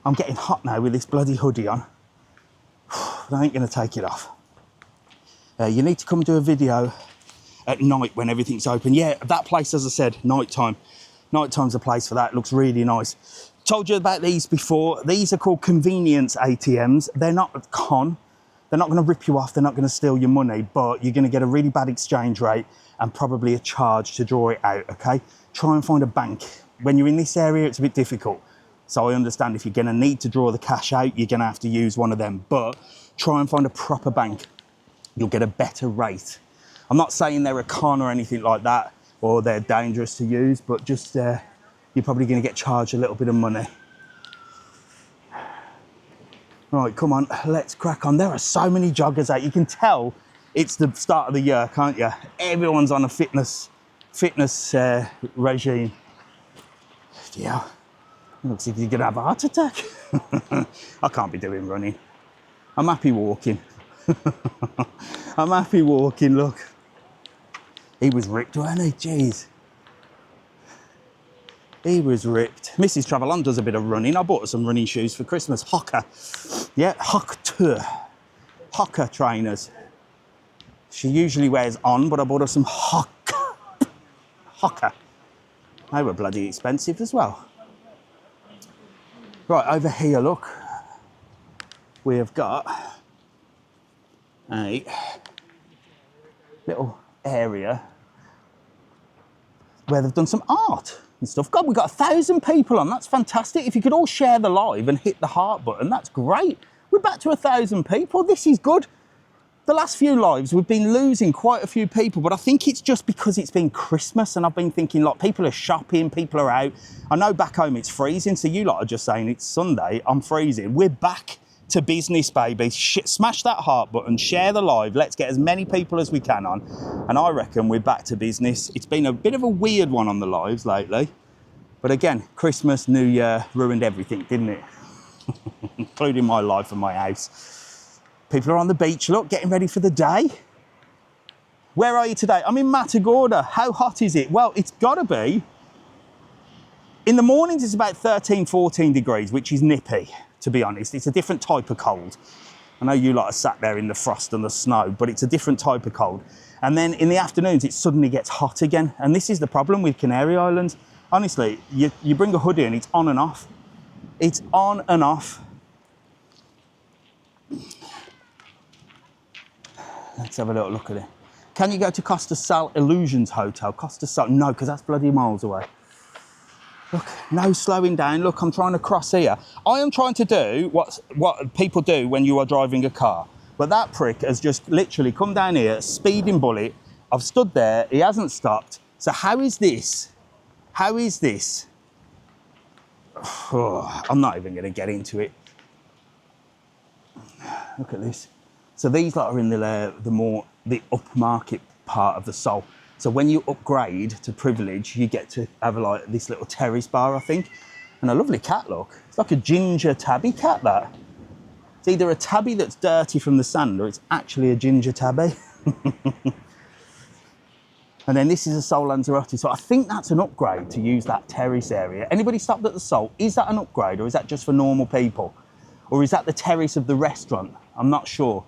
I'm getting hot now with this bloody hoodie on. But I ain't going to take it off. You need to come do a video at night when everything's open. Yeah, that place, as I said, nighttime. Nighttime's a place for that. It looks really nice. Told you about these before. These are called convenience ATMs. They're not con. They're not going to rip you off. They're not going to steal your money, but you're going to get a really bad exchange rate and probably a charge to draw it out, okay? Try and find a bank. When you're in this area, it's a bit difficult. So I understand if you're going to need to draw the cash out, you're going to have to use one of them, but try and find a proper bank. You'll get a better rate. I'm not saying they're a con or anything like that, or they're dangerous to use, but just you're probably going to get charged a little bit of money. Right, come on, let's crack on. There are so many joggers out. You can tell it's the start of the year, can't you? Everyone's on a fitness regime. Yeah, looks like you're going to have a heart attack. I can't be doing running. I'm happy walking. I'm happy walking, look. He was ripped, wasn't he? Jeez. He was ripped. Mrs. Travel On does a bit of running. I bought her some running shoes for Christmas. Hoka. Yeah, Hoka trainers. She usually wears On, but I bought her some Hoka. They were bloody expensive as well. Right, over here, look. We have got a little area where they've done some art and stuff. God, we've got 1,000 people on. That's fantastic. If you could all share the live and hit the heart button, that's great. We're back to 1,000 people. This is good. The last few lives, we've been losing quite a few people, but I think it's just because it's been Christmas and I've been thinking, like, people are shopping, people are out. I know back home it's freezing, so you lot are just saying it's Sunday, I'm freezing. We're back to business, baby. Smash that heart button, share the live. Let's get as many people as we can on. And I reckon we're back to business. It's been a bit of a weird one on the lives lately. But again, Christmas, New Year ruined everything, didn't it? Including my life and my house. People are on the beach, look, getting ready for the day. Where are you today? I'm in Matagorda. How hot is it? Well, it's gotta be. In the mornings, it's about 13, 14 degrees, which is nippy, to be honest. It's a different type of cold. I know you lot are sat there in the frost and the snow, but it's a different type of cold. And then in the afternoons, it suddenly gets hot again. And this is the problem with Canary Islands. Honestly, you bring a hoodie and it's on and off. It's on and off. Let's have a little look at it. Can you go to Costa Sal Illusions Hotel? Costa Sal, no, because that's bloody miles away. Look, no slowing down. Look, I'm trying to cross here. I am trying to do what people do when you are driving a car. But that prick has just literally come down here, speeding bullet. I've stood there, he hasn't stopped. So how is this? How is this? Oh, I'm not even going to get into it. Look at this. So these lot are in the upmarket part of the Sol. So when you upgrade to privilege, you get to have like this little terrace bar, I think. And a lovely cat, look. It's like a ginger tabby cat, that. It's either a tabby that's dirty from the sand or it's actually a ginger tabby. And then this is a Sol Lanzarote. So I think that's an upgrade to use that terrace area. Anybody stopped at the Sol? Is that an upgrade or is that just for normal people? Or is that the terrace of the restaurant? I'm not sure.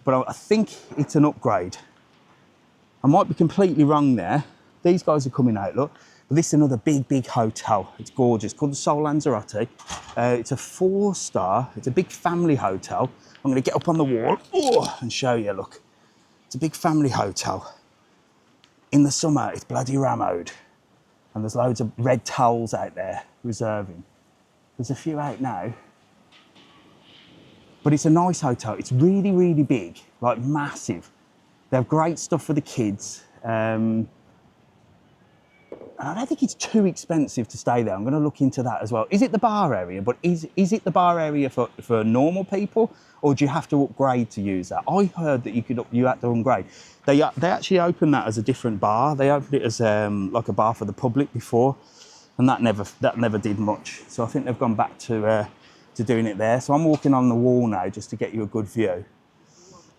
But I think it's an upgrade. I might be completely wrong there. These guys are coming out, look. But this is another big hotel. It's gorgeous, called the Sol Lanzarote. It's a 4-star, it's a big family hotel. I'm gonna get up on the wall and show you, look. It's a big family hotel. In the summer, it's bloody ramoed. And there's loads of red towels out there reserving. There's a few out now. But it's a nice hotel. It's really big, like massive. They have great stuff for the kids. And I don't think it's too expensive to stay there. I'm going to look into that as well. Is it the bar area? But is it the bar area for normal people, or do you have to upgrade to use that? I heard that you had to upgrade. They actually opened that as a different bar. They opened it as like a bar for the public before, and that never did much. So I think they've gone back to doing it there. So I'm walking on the wall now just to get you a good view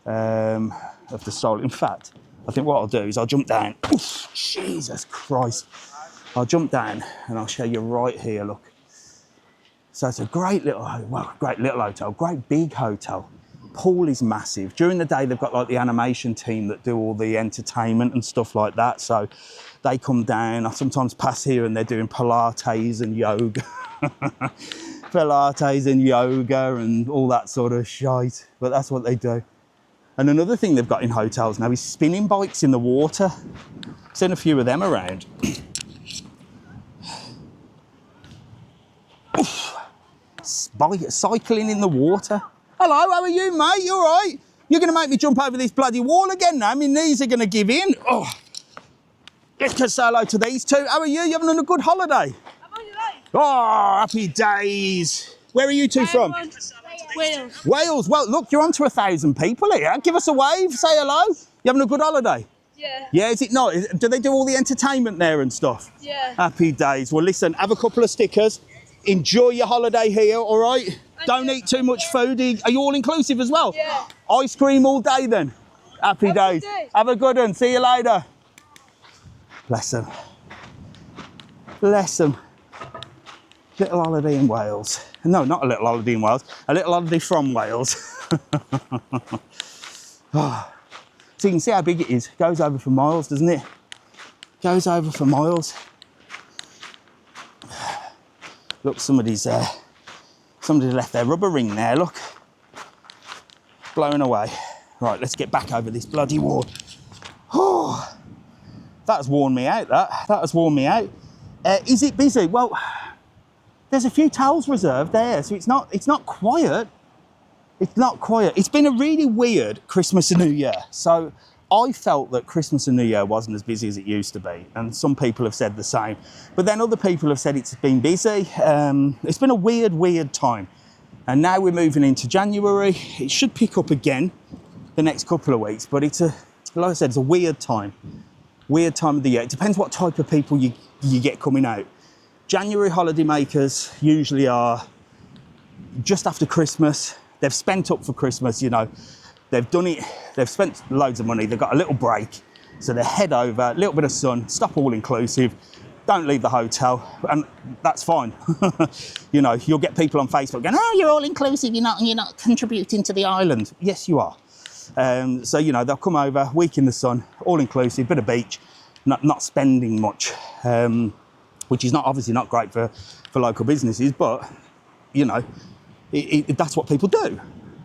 of the Sol. In fact, I think what I'll do is I'll jump down. Oof, Jesus Christ. I'll jump down and I'll show you right here, look. So it's a great little hotel, great big hotel. Pool is massive. During the day, they've got like the animation team that do all the entertainment and stuff like that. So they come down. I sometimes pass here and they're doing Pilates and yoga. Pilates and yoga and all that sort of shite, but that's what they do. And another thing they've got in hotels now is spinning bikes in the water. I've seen a few of them around. Cycling in the water. Hello, how are you, mate? You all right? You're going to make me jump over this bloody wall again now. My knees are going to give in. Oh. Let's just say hello to these two. How are you? You having a good holiday? Oh, happy days. Where are you two from? Wales. Wales. Well, look, you're on to 1,000 people here. Give us a wave. Say hello. You having a good holiday? Yeah. Yeah, is it not? Do they do all the entertainment there and stuff? Yeah. Happy days. Well, listen, have a couple of stickers. Enjoy your holiday here, all right? Don't eat too much food. Are you all inclusive as well? Yeah. Ice cream all day then? Happy days. Have a good one. See you later. Bless them. Bless them. Little holiday in Wales. No, not a little holiday in Wales. A little holiday from Wales. Oh. So you can see how big it is. It goes over for miles, doesn't it? Goes over for miles. Look, somebody's somebody left their rubber ring there, look. Blowing away. Right, let's get back over this bloody wall. Oh, that has worn me out, that has worn me out. Is it busy? Well, there's a few towels reserved there, so it's not quiet. It's not quiet. It's been a really weird Christmas and New Year. So I felt that Christmas and New Year wasn't as busy as it used to be, and some people have said the same. But then other people have said it's been busy. It's been a weird time. And now we're moving into January. It should pick up again the next couple of weeks, but it's like I said, it's a weird time. Weird time of the year. It depends what type of people you get coming out. January holiday makers usually are just after Christmas. They've spent up for Christmas, you know. They've done it, they've spent loads of money, they've got a little break. So they head over, a little bit of sun, stop all inclusive, don't leave the hotel, and that's fine. You know, you'll get people on Facebook going, oh, you're all inclusive, you're not contributing to the island. Yes, you are. So, you know, they'll come over, week in the sun, all inclusive, bit of beach, not spending much, which is obviously not great for local businesses, but, you know, that's what people do.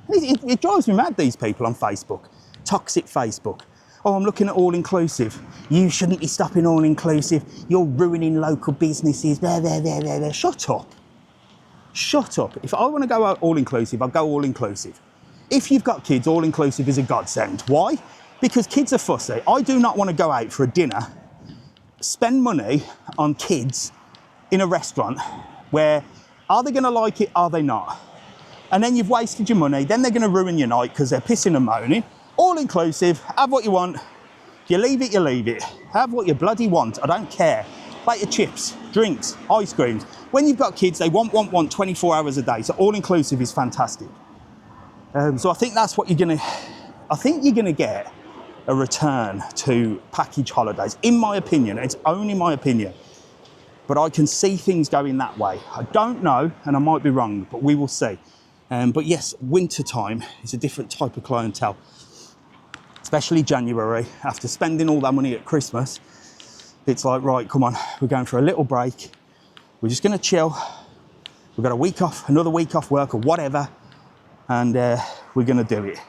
It drives me mad, these people on Facebook. Toxic Facebook. Oh, I'm looking at all-inclusive. You shouldn't be stopping all-inclusive. You're ruining local businesses. Blah, blah, blah, blah, blah. Shut up. Shut up. If I want to go all-inclusive, I'll go all-inclusive. If you've got kids, all-inclusive is a godsend. Why? Because kids are fussy. I do not want to go out for a dinner, spend money on kids in a restaurant where, are they going to like it, are they not? And then you've wasted your money, then they're going to ruin your night because they're pissing and moaning. All inclusive, have what you want. If you leave it, you leave it. Have what you bloody want, I don't care. Plate of chips, drinks, ice creams. When you've got kids, they want 24 hours a day, so all inclusive is fantastic. So I think that's what you're going to get a return to package holidays, in my opinion. It's only my opinion. But I can see things going that way. I don't know, and I might be wrong, but we will see. But yes, winter time is a different type of clientele, especially January. After spending all that money at Christmas, it's like, right, come on, we're going for a little break. We're just going to chill. We've got a week off, another week off work or whatever, and we're going to do it.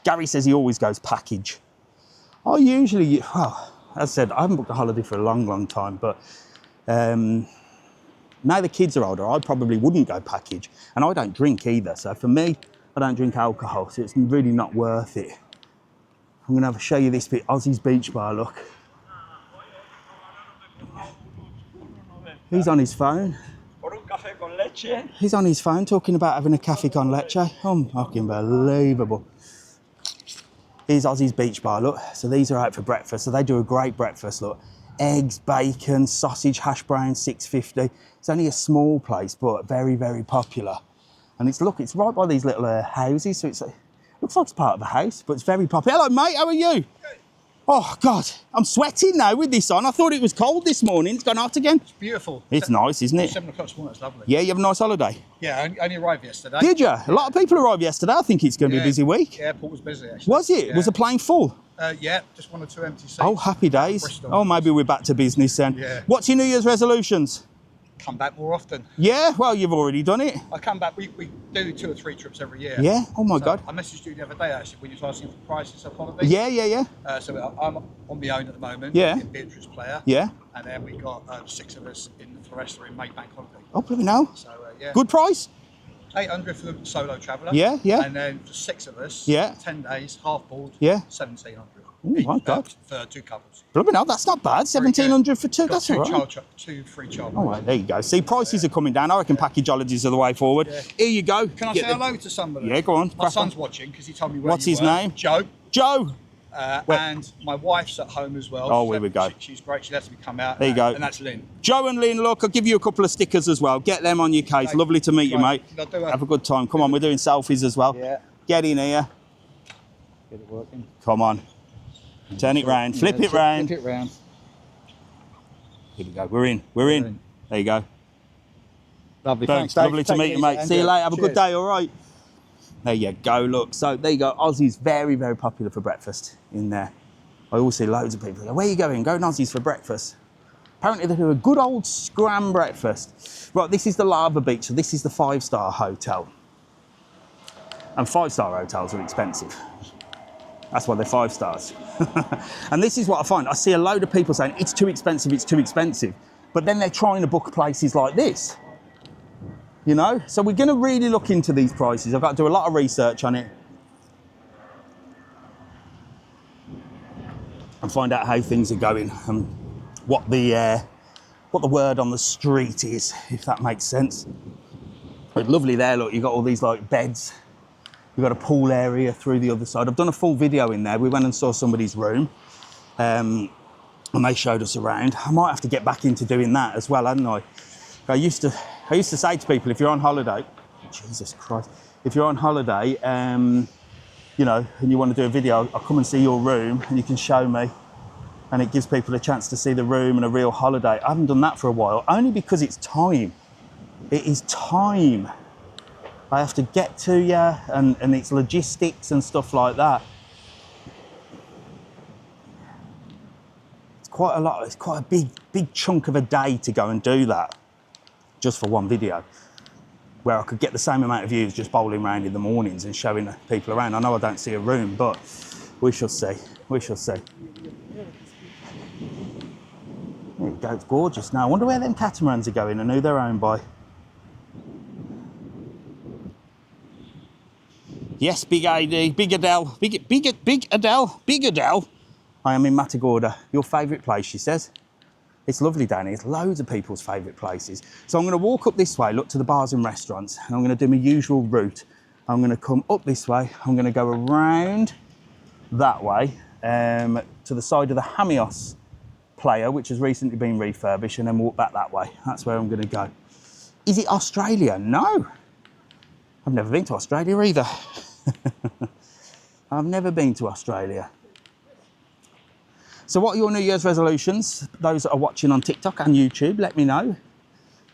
Gary says he always goes package. I usually, well, as I said, I haven't booked a holiday for a long time, but now the kids are older, I probably wouldn't go package. And I don't drink either, so for me, I don't drink alcohol, so it's really not worth it. I'm gonna show you this bit, Aussie's Beach Bar, look. He's on his phone. He's on his phone talking about having a cafe con leche. Unbelievable. Here's Aussie's Beach Bar, look. So these are out for breakfast, so they do a great breakfast, look. Eggs, bacon, sausage, hash browns, $6.50. It's only a small place, but very, very popular. And it's right by these little houses, so looks like it's part of a house, but it's very popular. Hello, mate, how are you? Oh, God, I'm sweating now with this on. I thought it was cold this morning. It's gone hot again. It's beautiful. It's nice, isn't it? 7 o'clock this morning, it's lovely. Yeah, you have a nice holiday? Yeah, I only arrived yesterday. Did you? A lot of people arrived yesterday. I think it's going to be a busy week. The airport was busy, actually. Was it? Yeah. Was the plane full? Yeah, just 1 or 2 empty seats. Oh, happy days. Bristol. Oh, maybe we're back to business then. Yeah. What's your New Year's resolutions? Come back more often. Yeah, well, you've already done it. I come back, we do 2 or 3 trips every year. Yeah? Oh, my God. I messaged you the other day, actually, when you were asking for prices of holidays. Yeah. So I'm on my own at the moment. Yeah. In Beatrice Playa. Yeah. And then we got 6 of us in the Floresta in May Bank Holiday. Oh, bloody no. So, yeah. Good price? 800 for the solo traveller. Yeah. And then for 6 of us, Yeah. 10 days, half board, Yeah. 1,700. Oh, my God. For 2 couples. Bloody no, that's not bad. 1,700 for 2, Got that's 2 all right. 2 free child. All right, there you go. See, prices are coming down. I reckon package holidays are the way forward. Yeah. Here you go. Can I Get say the- hello to somebody? Yeah, go on. My crack son's on. watching because he told me where What's you his were. name? Joe. Joe. Where- And my wife's at home as well. Oh, here we go. She's great. She lets me come out. There you go. And that's Lynn. Joe and Lynn, look, I'll give you a couple of stickers as well. Get them on your case. Okay. Lovely to meet you, Right. mate. Can I do Have a good time. Come on, we're doing selfies as well. Yeah. Get in here. Get it working. Come on. Turn it round. Flip it round. Flip it round. Here we go. We're in. We're in. There you go. Lovely. Boom. Thanks, Dave. Lovely to Take meet it you, easy, mate. See you Andrew. later. Have a good Cheers. day. All right. There you go. Look. So there you go. Aussie's very, very popular for breakfast in there. I always see loads of people go, where are you going? Go to Aussie's for breakfast. Apparently they do a good old scram breakfast. Right, this is the Lava Beach. So this is the 5-star hotel. And 5-star hotels are expensive. That's why they're 5 stars. And this is what I find. I see a load of people saying, it's too expensive, it's too expensive. But then they're trying to book places like this. You know? So we're going to really look into these prices. I've got to do a lot of research on it. And find out how things are going and what the word on the street is, if that makes sense. But lovely there, look, you've got all these like beds. You've got a pool area through the other side. I've done a full video in there. We went and saw somebody's room and they showed us around. I might have to get back into doing that as well, hadn't I? I used to say to people, if you're on holiday, Jesus Christ, if you're on holiday, you know, and you want to do a video, I'll come and see your room and you can show me. And it gives people a chance to see the room and a real holiday. I haven't done that for a while, only because it's time. It is time. I have to get to you, and it's logistics and stuff like that. It's quite a lot, it's quite a big chunk of a day to go and do that, just for one video, where I could get the same amount of views just bowling around in the mornings and showing people around. I know I don't see a room, but we shall see, we shall see. There you go, it's gorgeous now. I wonder where them catamarans are going and who they're owned by. Yes, Big AD, Big Adele, Big Adele. I am in Matagorda, your favourite place, she says. It's lovely down here, it's loads of people's favourite places. So I'm going to walk up this way, look to the bars and restaurants, and I'm going to do my usual route. I'm going to come up this way, I'm going to go around that way to the side of the Jameos Playa, which has recently been refurbished, and then walk back that way. That's where I'm going to go. Is it Australia? No. I've never been to Australia either. I've never been to Australia. So what are your New Year's resolutions? Those that are watching on TikTok and YouTube, let me know.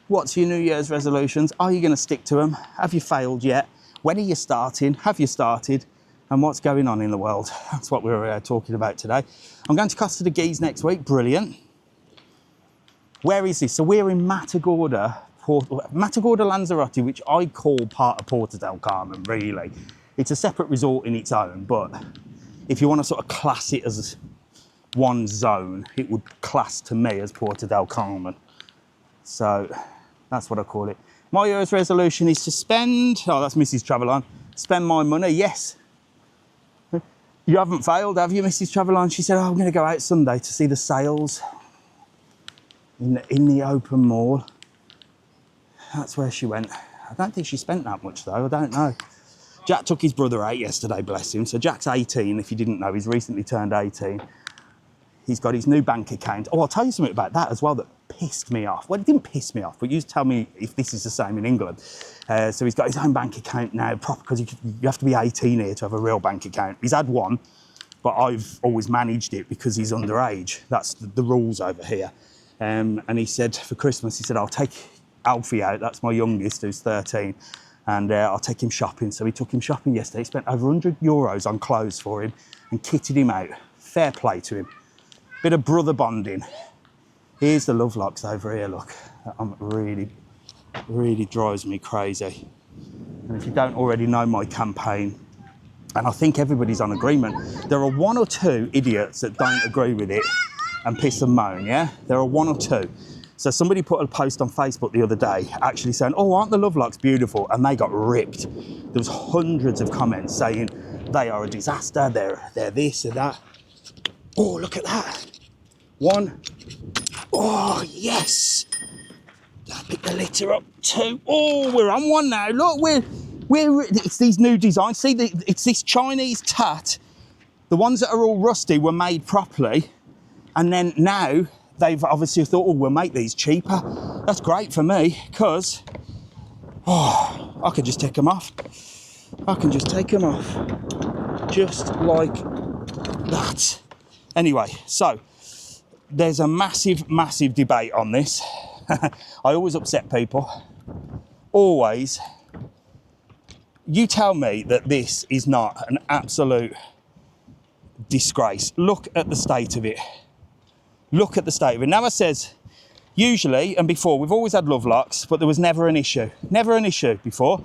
What's your New Year's resolutions? Are you going to stick to them? Have you failed yet? When are you starting? Have you started? And what's going on in the world? That's what we're talking about today. I'm going to Costa de Guise next week. Brilliant. Where is this? So we're in Matagorda, Lanzarote, which I call part of Porto del Carmen, really. It's a separate resort in its own, but if you want to sort of class it as one zone, it would class to me as Porto del Carmen. So that's what I call it. My year's resolution is to spend, oh, that's Mrs. Travelon, spend my money, yes. You haven't failed, have you, Mrs. Travelon? She said, oh, I'm going to go out Sunday to see the sales in the open mall. That's where she went. I don't think she spent that much, though. I don't know. Jack took his brother out yesterday, bless him. So Jack's 18, if you didn't know. He's recently turned 18. He's got his new bank account. Oh, I'll tell you something about that as well that pissed me off. Well, it didn't piss me off, but you tell me if this is the same in England. So he's got his own bank account now, proper, because you have to be 18 here to have a real bank account. He's had one, but I've always managed it because he's underage. That's the rules over here. And he said for Christmas, he said, I'll take Alfie out, that's my youngest, who's 13, and I'll take him shopping. So we took him shopping yesterday. He spent over €100 on clothes for him and kitted him out. Fair play to him. Bit of brother bonding. Here's the love locks over here, look. Really drives me crazy. And if you don't already know my campaign, and I think everybody's on agreement, there are one or two idiots that don't agree with it and piss and moan, yeah? There are one or two. So somebody put a post on Facebook the other day actually saying, oh, aren't the love locks beautiful? And they got ripped. There was hundreds of comments saying they are a disaster, they're this and that. Oh, look at that. One. Oh, yes. I'll pick the litter up. Two. Oh, we're on one now. Look, it's these new designs. See, it's this Chinese tat. The ones that are all rusty were made properly. And then now they've obviously thought, oh, we'll make these cheaper. That's great for me because, oh, I can just take them off. I can just take them off. Just like that. Anyway, so there's a massive, massive debate on this. I always upset people. Always. You tell me that this is not an absolute disgrace. Look at the state of it. Look at the state of it. Now I says, usually and before, we've always had love locks, but there was never an issue. Never an issue before.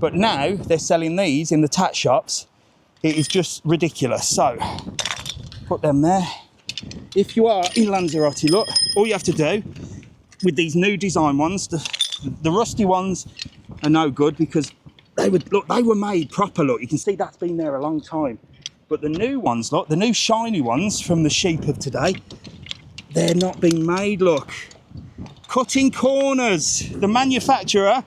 But now they're selling these in the tat shops. It is just ridiculous. So, put them there. If you are in Lanzarote, look, all you have to do with these new design ones, the rusty ones are no good because they were made proper, look. You can see that's been there a long time. But the new ones, look, the new shiny ones from the sheep of today, they're not being made, look. Cutting corners. The manufacturer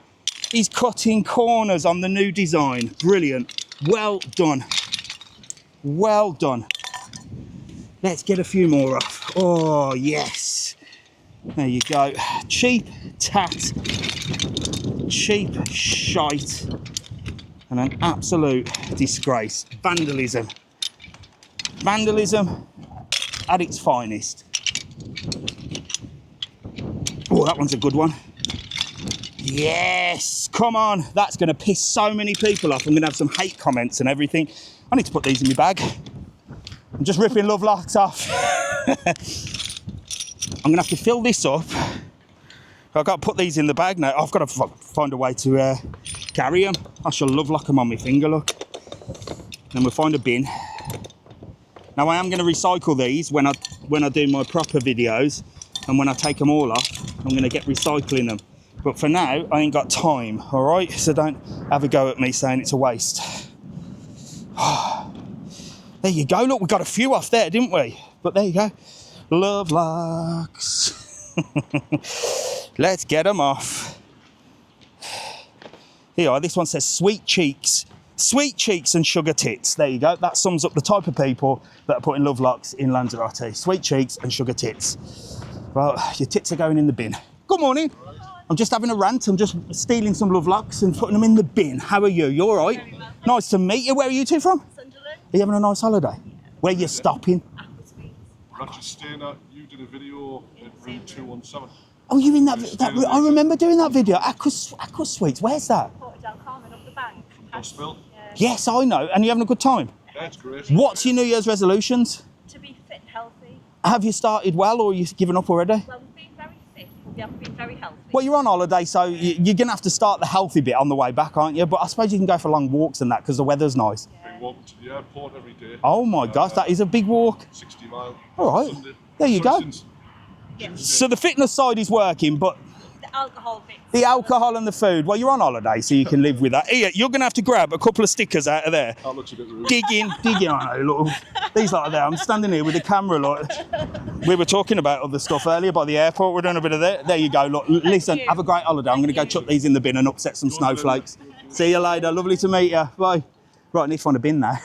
is cutting corners on the new design. Brilliant. Well done. Well done. Let's get a few more off. Oh, yes. There you go. Cheap tat. Cheap shite. And an absolute disgrace. Vandalism. Vandalism at its finest. Oh, that one's a good one. Yes, come on. That's going to piss so many people off. I'm going to have some hate comments and everything. I need to put these in my bag. I'm just ripping love locks off. I'm going to have to fill this up. I've got to put these in the bag now. I've got to find a way to carry them. I shall love lock them on my finger, look. Then we'll find a bin. Now I am going to recycle these when I do my proper videos, and when I take them all off, I'm going to get recycling them. But for now, I ain't got time, all right? So don't have a go at me saying it's a waste. There you go. Look, we got a few off there, didn't we? But there you go. Love locks. Let's get them off. Here you are. This one says sweet cheeks. Sweet cheeks and sugar tits. There you go. That sums up the type of people that are putting love locks in Lanzarote. Sweet cheeks and sugar tits. Well, your tits are going in the bin. Good morning. I'm just having a rant. I'm just stealing some love locks and putting them in the bin. How are you? You all right? Very well. Nice to meet you. Where are you two from? Sunderland. Are you having a nice holiday? Where are you stopping? We're actually staying at, you did a video at room 217. Oh, you in that? I remember doing that video. Aqua Suites. Where's that? Port Del Carmen up the bank. Hospital. Yes, I know. And you're having a good time. Yeah, it's great. What's your New Year's resolutions? To be fit and healthy. Have you started well, or are you given up already? Well, we've been very fit, but we haven't been very healthy. Well, you're on holiday, so you're going to have to start the healthy bit on the way back, aren't you? But I suppose you can go for long walks and that because the weather's nice. Been walking to the airport every day. Oh my gosh, that is a big walk. 60 mile. All right, Sunday. there you go. Since Tuesday. So the fitness side is working, but The alcohol bit. the alcohol and the food, well, you're on holiday, so you can live with that. Here, you're going to have to grab a couple of stickers out of there. That looks a bit rude. Digging. I know, look. These like there. I'm standing here with the camera, like. We were talking about other stuff earlier by the airport. We're doing a bit of that. There you go. Look, listen, have a great holiday. I'm going to go chuck these in the bin and upset some snowflakes. See you later. Lovely to meet you. Bye. Right, I need to find a bin now.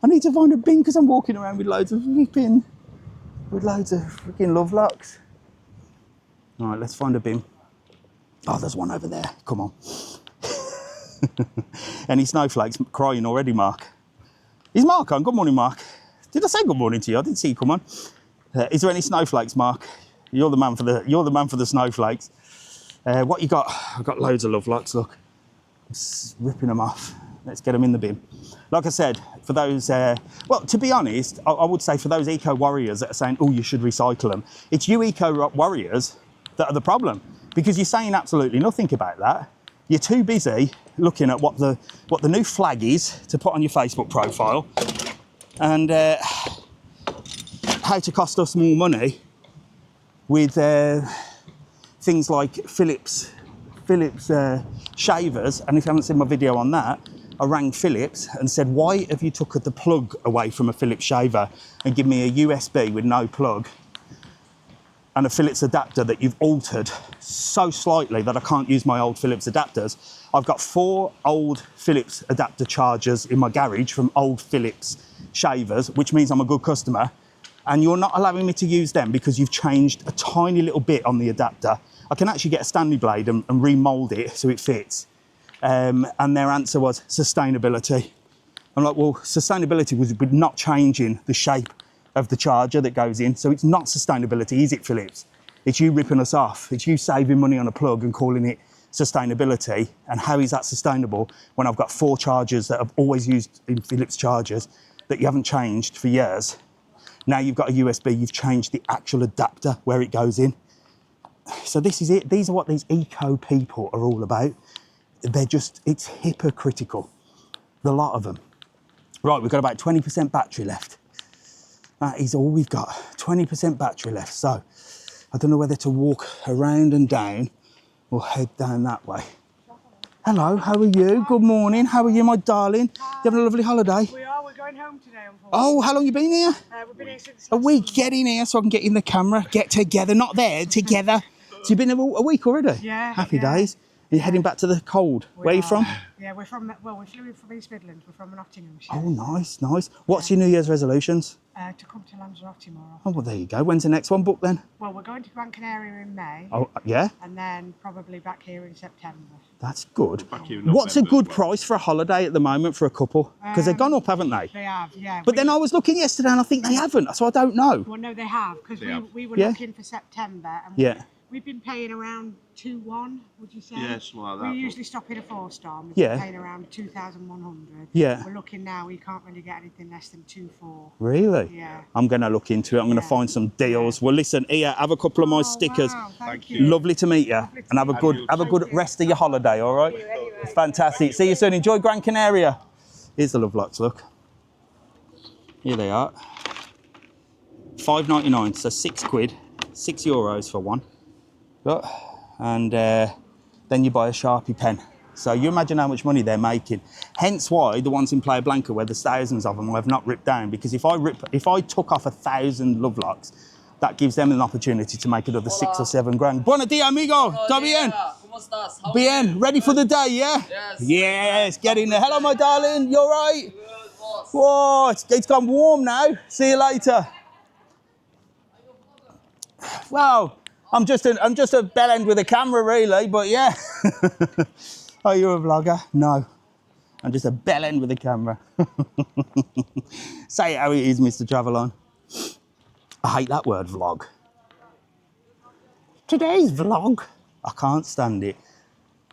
I need to find a bin because I'm walking around with loads of freaking love locks. All right, let's find a bin. Oh, there's one over there. Come on. Any snowflakes crying already, Mark? Is Mark on? Good morning, Mark. Did I say good morning to you? I didn't see you come on. Is there any snowflakes, Mark? You're the man for the snowflakes. What you got? I've got loads of love locks. Look, just ripping them off. Let's get them in the bin. Like I said, for those, well, to be honest, I would say for those eco warriors that are saying, oh, you should recycle them. It's you eco warriors that are the problem, because you're saying absolutely nothing about that. You're too busy looking at what the new flag is to put on your Facebook profile, and how to cost us more money with things like Phillips shavers. And if you haven't seen my video on that, I rang Phillips and said, why have you took the plug away from a Phillips shaver and give me a USB with no plug and a Phillips adapter that you've altered so slightly that I can't use my old Phillips adapters? I've got 4 old Phillips adapter chargers in my garage from old Phillips shavers, which means I'm a good customer, and you're not allowing me to use them because you've changed a tiny little bit on the adapter. I can actually get a Stanley blade and remold it so it fits. And their answer was sustainability. I'm like, well, sustainability was not changing the shape of the charger that goes in. So it's not sustainability, is it, Phillips? It's you ripping us off. It's you saving money on a plug and calling it sustainability. And how is that sustainable when I've got 4 chargers that I've always used in Philips chargers that you haven't changed for years? Now you've got a USB, you've changed the actual adapter where it goes in. So this is it. These are what these eco people are all about. It's hypocritical, the lot of them. Right, we've got about 20% battery left. That is all we've got, 20% battery left. So I don't know whether to walk around and down or head down that way. Hello, how are you? Good morning. How are you, my darling? You having a lovely holiday? We are. We're going home today, unfortunately. Oh, how long you been here? We've been here since A week. Get in here so I can get in the camera. Get together, not there, together. So you've been here a week already? Yeah. Happy days. You're heading back to the cold. Where are you from? Yeah, we're from, well, we flew in from East Midlands. We're from Nottinghamshire. Oh, nice, nice. What's your New Year's resolutions? To come to Lanzarote tomorrow. Oh, well, there you go. When's the next one booked then? Well, we're going to Gran Canaria in May. Oh, yeah? And then probably back here in September. That's good. What's a good price for a holiday at the moment for a couple? Because they've gone up, haven't they? They have, yeah. But then I was looking yesterday and I think they haven't, so I don't know. Well, no, they have, because we were Yeah. looking for September. And Yeah. We've been paying around 2-1, would you say? Yeah, something like that. We usually stop in a 4-star. We've Yeah. been paying around 2,100. Yeah. We're looking now, we can't really get anything less than 2-4. Really? Yeah. I'm going to look into it. I'm going to find some deals. Well, listen, here, have a couple of my stickers. Wow, thank you. Lovely to meet you. And have a good rest of your holiday, all right? It's fantastic. See you soon. Enjoy Gran Canaria. Here's the love locks, look. Here they are. £5.99, so £6, €6 for one. Look. And then you buy a Sharpie pen. So you imagine how much money they're making. Hence why the ones in Playa Blanca, where there's thousands of them, I've not ripped down, because if I took off 1,000 love locks, that gives them an opportunity to make another 6 or 7 grand. Buenos dias, amigo. ¿Todo bien? Bien. Ready for the day, yeah? Yes. Yes, get in there. Hello, my darling. You all right? Whoa, it's gone warm now. See you later. Wow. I'm just a bell end with a camera, really, but yeah. Are you a vlogger? No. I'm just a bell end with a camera. Say it how it is, Mr. Travelon. I hate that word, vlog. Today's vlog. I can't stand it.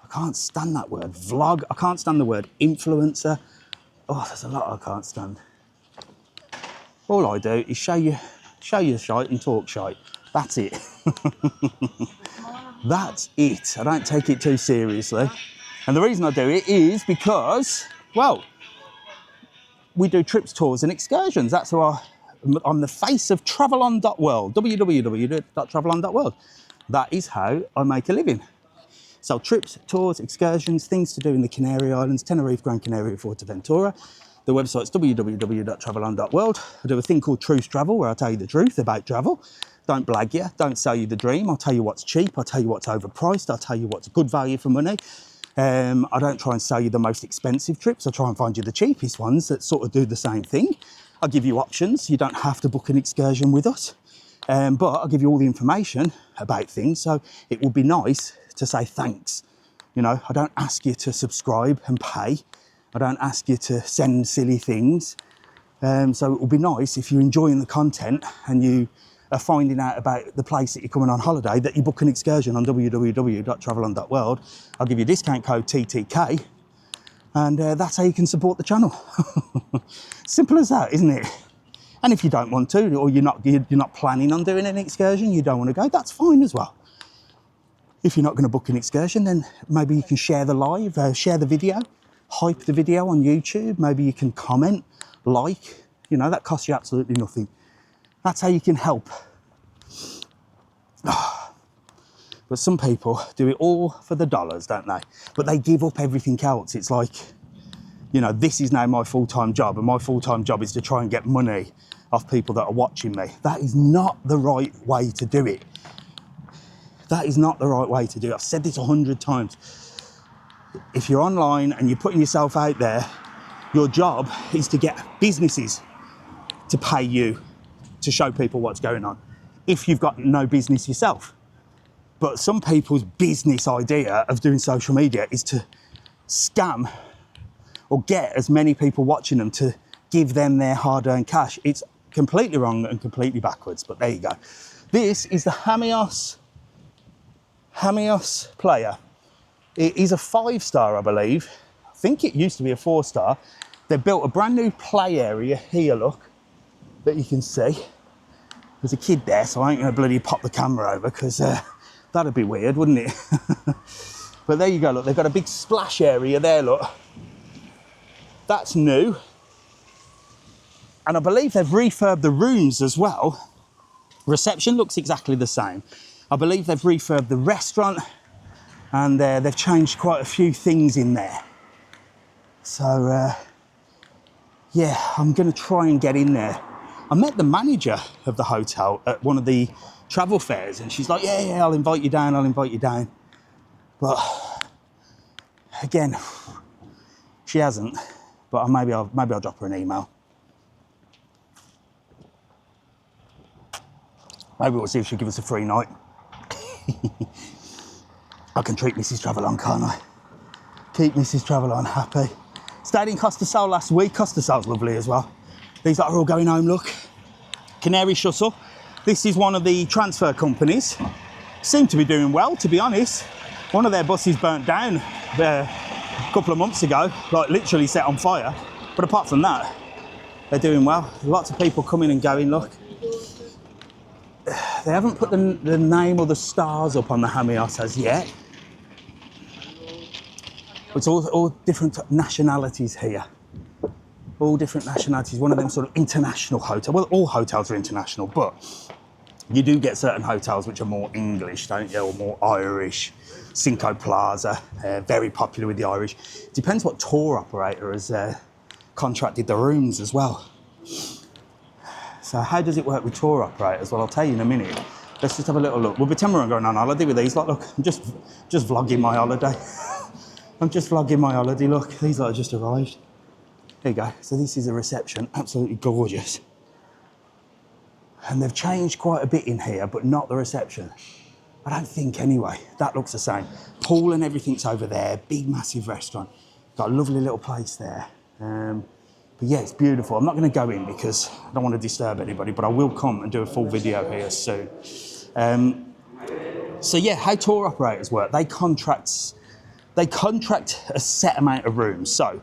I can't stand that word, vlog. I can't stand the word influencer. Oh, there's a lot I can't stand. All I do is show you shite and talk shite. That's it. That's it. I don't take it too seriously. And the reason I do it is because, well, we do trips, tours and excursions. That's who I'm the face of travelon.world, www.travelon.world. That is how I make a living. So trips, tours, excursions, things to do in the Canary Islands, Tenerife, Gran Canaria, Fuerteventura. The website's www.travelon.world. I do a thing called Truth Travel, where I tell you the truth about travel. Don't blag you, don't sell you the dream. I'll tell you what's cheap, I'll tell you what's overpriced, I'll tell you what's good value for money. I don't try and sell you the most expensive trips, I try and find you the cheapest ones that sort of do the same thing. I'll give you options, you don't have to book an excursion with us, but I'll give you all the information about things, so it would be nice to say thanks. You know, I don't ask you to subscribe and pay, I don't ask you to send silly things, so it would be nice if you're enjoying the content and you are finding out about the place that you're coming on holiday, that you book an excursion on www.travelon.world. I'll give you a discount code TTK, and that's how you can support the channel. Simple as that, isn't it? And if you don't want to, or you're not planning on doing an excursion, you don't want to go, that's fine as well. If you're not going to book an excursion, then maybe you can share the live, share the video, hype the video on YouTube. Maybe you can comment, like, you know, that costs you absolutely nothing. That's how you can help. But some people do it all for the dollars, don't they? But they give up everything else. It's like, you know, this is now my full-time job, and my full-time job is to try and get money off people that are watching me. That is not the right way to do it. That is not the right way to do it. I've said this 100 times. If you're online and you're putting yourself out there, your job is to get businesses to pay you to show people what's going on, if you've got no business yourself. But some people's business idea of doing social media is to scam or get as many people watching them to give them their hard-earned cash. It's completely wrong and completely backwards, but there you go. This is the Jameos Playa. It is a 5-star, I believe. I think it used to be a 4-star. They've built a brand new play area here, look, that you can see. There's a kid there, so I ain't gonna bloody pop the camera over because that'd be weird, wouldn't it? But there you go, look, they've got a big splash area there, look. That's new. And I believe they've refurbed the rooms as well. Reception looks exactly the same. I believe they've refurbed the restaurant and they've changed quite a few things in there. So, yeah, I'm gonna try and get in there. I met the manager of the hotel at one of the travel fairs and she's like, yeah, I'll invite you down, I'll invite you down. But again, she hasn't, but maybe I'll drop her an email. Maybe we'll see if she'll give us a free night. I can treat Mrs. Travelon, can't I? Keep Mrs. Travelon happy. Stayed in Costa Sol last week. Costa Sol's lovely as well. These are all going home, look. Canary Shuttle. This is one of the transfer companies. Seem to be doing well, to be honest. One of their buses burnt down a couple of months ago, like literally set on fire. But apart from that, they're doing well. Lots of people coming and going, look. They haven't put the name or the stars up on the Jameos as yet. It's all different nationalities here. All different nationalities. One of them sort of international hotels. Well, all hotels are international, but you do get certain hotels which are more English, don't you? Or more Irish. Cinco Plaza, very popular with the Irish. Depends what tour operator has contracted the rooms as well. So how does it work with tour operators? Well, I'll tell you in a minute. Let's just have a little look. We'll pretend we're going on holiday with these. Like, look, I'm just vlogging my holiday. I'm just vlogging my holiday. Look, these lot have just arrived. There you go. So this is a reception, absolutely gorgeous. And they've changed quite a bit in here, but not the reception. I don't think anyway. That looks the same. Pool and everything's over there. Big, massive restaurant. Got a lovely little place there. But yeah, it's beautiful. I'm not going to go in because I don't want to disturb anybody, but I will come and do a full video here soon. So yeah, how tour operators work, they contract a set amount of rooms. So,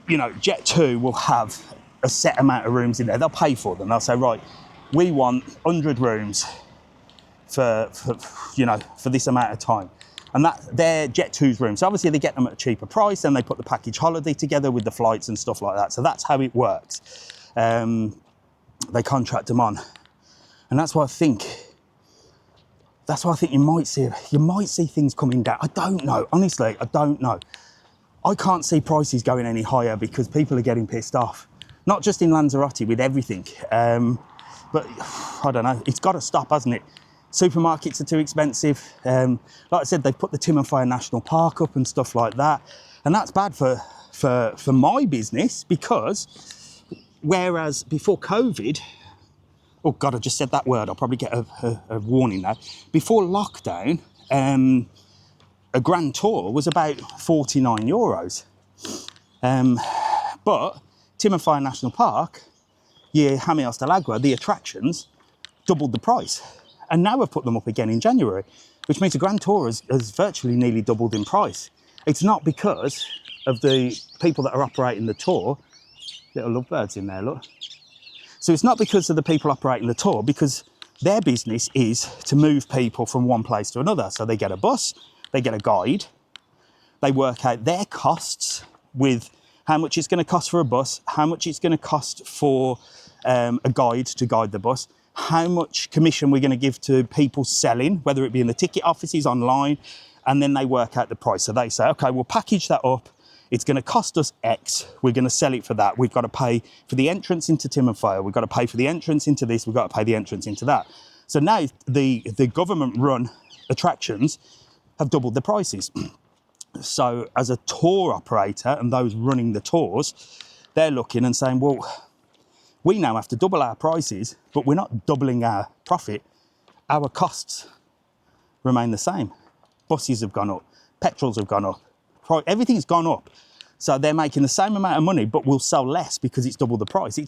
you know, Jet2 will have a set amount of rooms in there. They'll pay for them. They'll say, right, we want 100 rooms for this amount of time. And they're Jet2's rooms. So obviously they get them at a cheaper price and they put the package holiday together with the flights and stuff like that. So that's how it works. They contract them on. And that's why I think you might see things coming down. I don't know, honestly, I don't know. I can't see prices going any higher because people are getting pissed off. Not just in Lanzarote, with everything. But I don't know, it's got to stop, hasn't it? Supermarkets are too expensive. Like I said, they've put the Tim and Fire National Park up and stuff like that. And that's bad for my business because whereas before COVID, oh God, I just said that word, I'll probably get a warning now. Before lockdown, a grand tour was about €49. But Tim and Fire National Park, Jameos del Agua, the attractions, doubled the price. And now we've put them up again in January, which means a grand tour has virtually nearly doubled in price. It's not because of the people that are operating the tour. Little lovebirds in there, look. So it's not because of the people operating the tour, because their business is to move people from one place to another. So they get a bus, they get a guide, they work out their costs with how much it's going to cost for a bus, how much it's going to cost for a guide to guide the bus, how much commission we're going to give to people selling, whether it be in the ticket offices, online, and then they work out the price. So they say, okay, we'll package that up. It's going to cost us X. We're going to sell it for that. We've got to pay for the entrance into Tim and Fire. We've got to pay for the entrance into this. We've got to pay the entrance into that. So now the government-run attractions have doubled the prices. So as a tour operator and those running the tours, they're looking and saying, well, we now have to double our prices, but we're not doubling our profit. Our costs remain the same. Buses have gone up, petrols have gone up, everything's gone up. So they're making the same amount of money, but will sell less because it's double the price.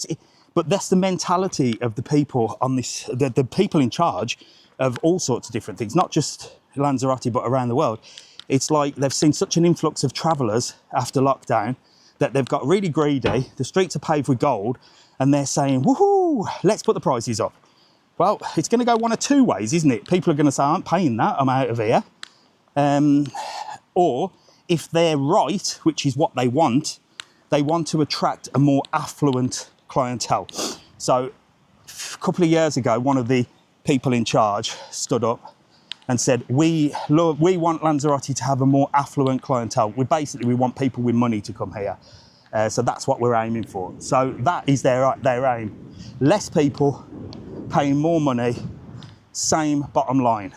But that's the mentality of the people on this, the people in charge of all sorts of different things, not just Lanzarote, but around the world. It's like they've seen such an influx of travellers after lockdown that they've got really greedy. The streets are paved with gold, and they're saying, woohoo, let's put the prices up. Well, it's going to go one of two ways, isn't it? People are going to say, I'm paying that, I'm out of here. Or if they're right, which is what they want to attract a more affluent clientele. So a couple of years ago, one of the people in charge stood up and said, we want Lanzarote to have a more affluent clientele. We want people with money to come here. So that's what we're aiming for. So that is their aim. Less people paying more money, same bottom line.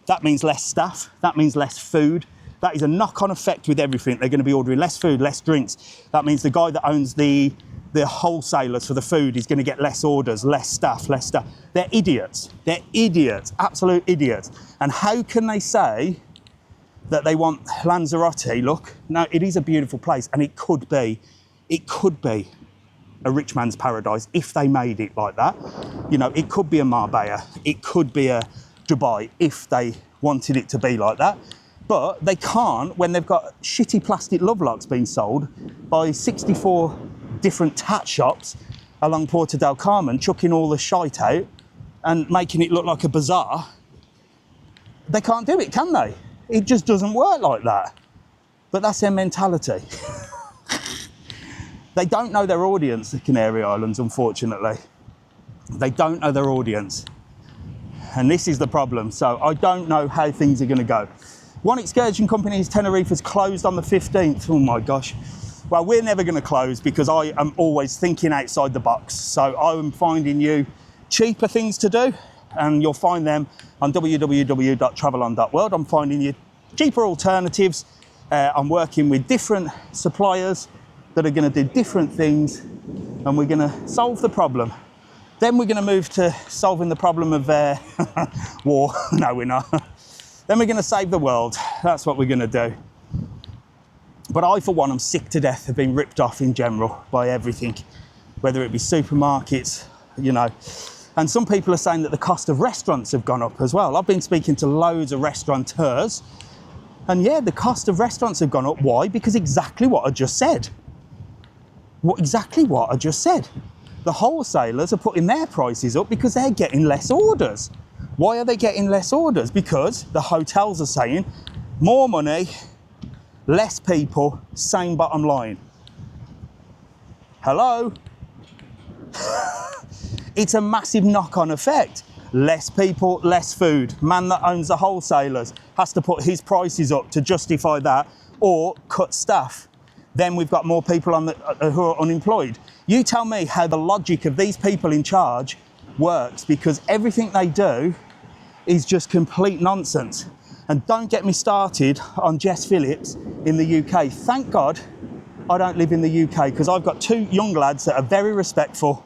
That means less staff, that means less food. That is a knock-on effect with everything. They're going to be ordering less food, less drinks. That means the guy that owns the wholesalers for the food is going to get less orders, less staff. They're idiots. They're idiots, absolute idiots. And how can they say that they want Lanzarote? Look, no, it is a beautiful place, and it could be a rich man's paradise if they made it like that. You know, it could be a Marbella, it could be a Dubai if they wanted it to be like that. But they can't when they've got shitty plastic love locks being sold by 64 different tat shops along Puerto del Carmen, chucking all the shite out and making it look like a bazaar. They can't do it, can they? It just doesn't work like that. But that's their mentality. They don't know their audience, the Canary Islands, unfortunately. They don't know their audience. And this is the problem. So I don't know how things are going to go. One excursion company in Tenerife has closed on the 15th. Oh my gosh. Well, we're never going to close because I am always thinking outside the box. So I'm finding you cheaper things to do, and you'll find them on www.travelon.world. I'm finding you cheaper alternatives. I'm working with different suppliers that are going to do different things, and we're going to solve the problem. Then we're going to move to solving the problem of war. No, we're not. Then we're going to save the world. That's what we're going to do. But I, for one, am sick to death of being ripped off in general by everything, whether it be supermarkets, you know. And some people are saying that the cost of restaurants have gone up as well. I've been speaking to loads of restaurateurs, and yeah, the cost of restaurants have gone up. Why? Because exactly what I just said. Exactly what I just said. The wholesalers are putting their prices up because they're getting less orders. Why are they getting less orders? Because the hotels are saying more money, less people, same bottom line. Hello? It's a massive knock-on effect. Less people, less food. Man that owns the wholesalers has to put his prices up to justify that, or cut staff. Then we've got more people on who are unemployed. You tell me how the logic of these people in charge works, because everything they do is just complete nonsense. And don't get me started on Jameos Phillips in the UK. Thank God I don't live in the UK, because I've got two young lads that are very respectful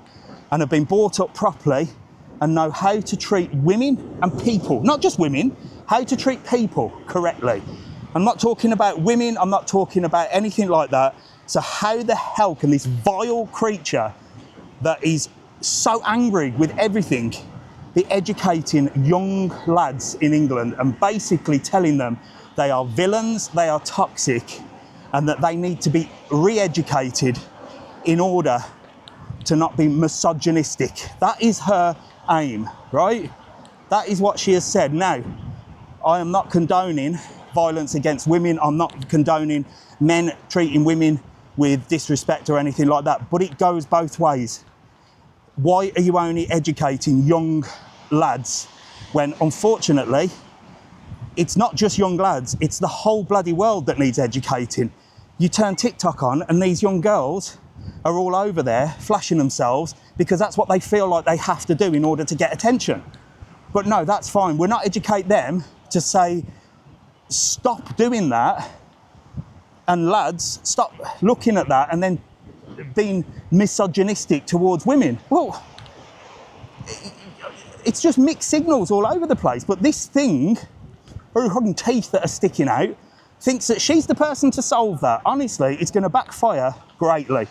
and have been brought up properly and know how to treat women and people, not just women, how to treat people correctly. I'm not talking about women, I'm not talking about anything like that. So how the hell can this vile creature that is so angry with everything be educating young lads in England and basically telling them they are villains, they are toxic, and that they need to be re-educated in order to not be misogynistic? That is her aim, right? That is what she has said. Now, I am not condoning violence against women. I'm not condoning men treating women with disrespect or anything like that, but it goes both ways. Why are you only educating young lads when, unfortunately, it's not just young lads, it's the whole bloody world that needs educating? You turn TikTok on and these young girls are all over there flashing themselves because that's what they feel like they have to do in order to get attention. But no, that's fine. We're not educate them to say, stop doing that, and lads, stop looking at that and then being misogynistic towards women. Well, it's just mixed signals all over the place. But this thing, very teeth that are sticking out, thinks that she's the person to solve that. Honestly, it's going to backfire greatly.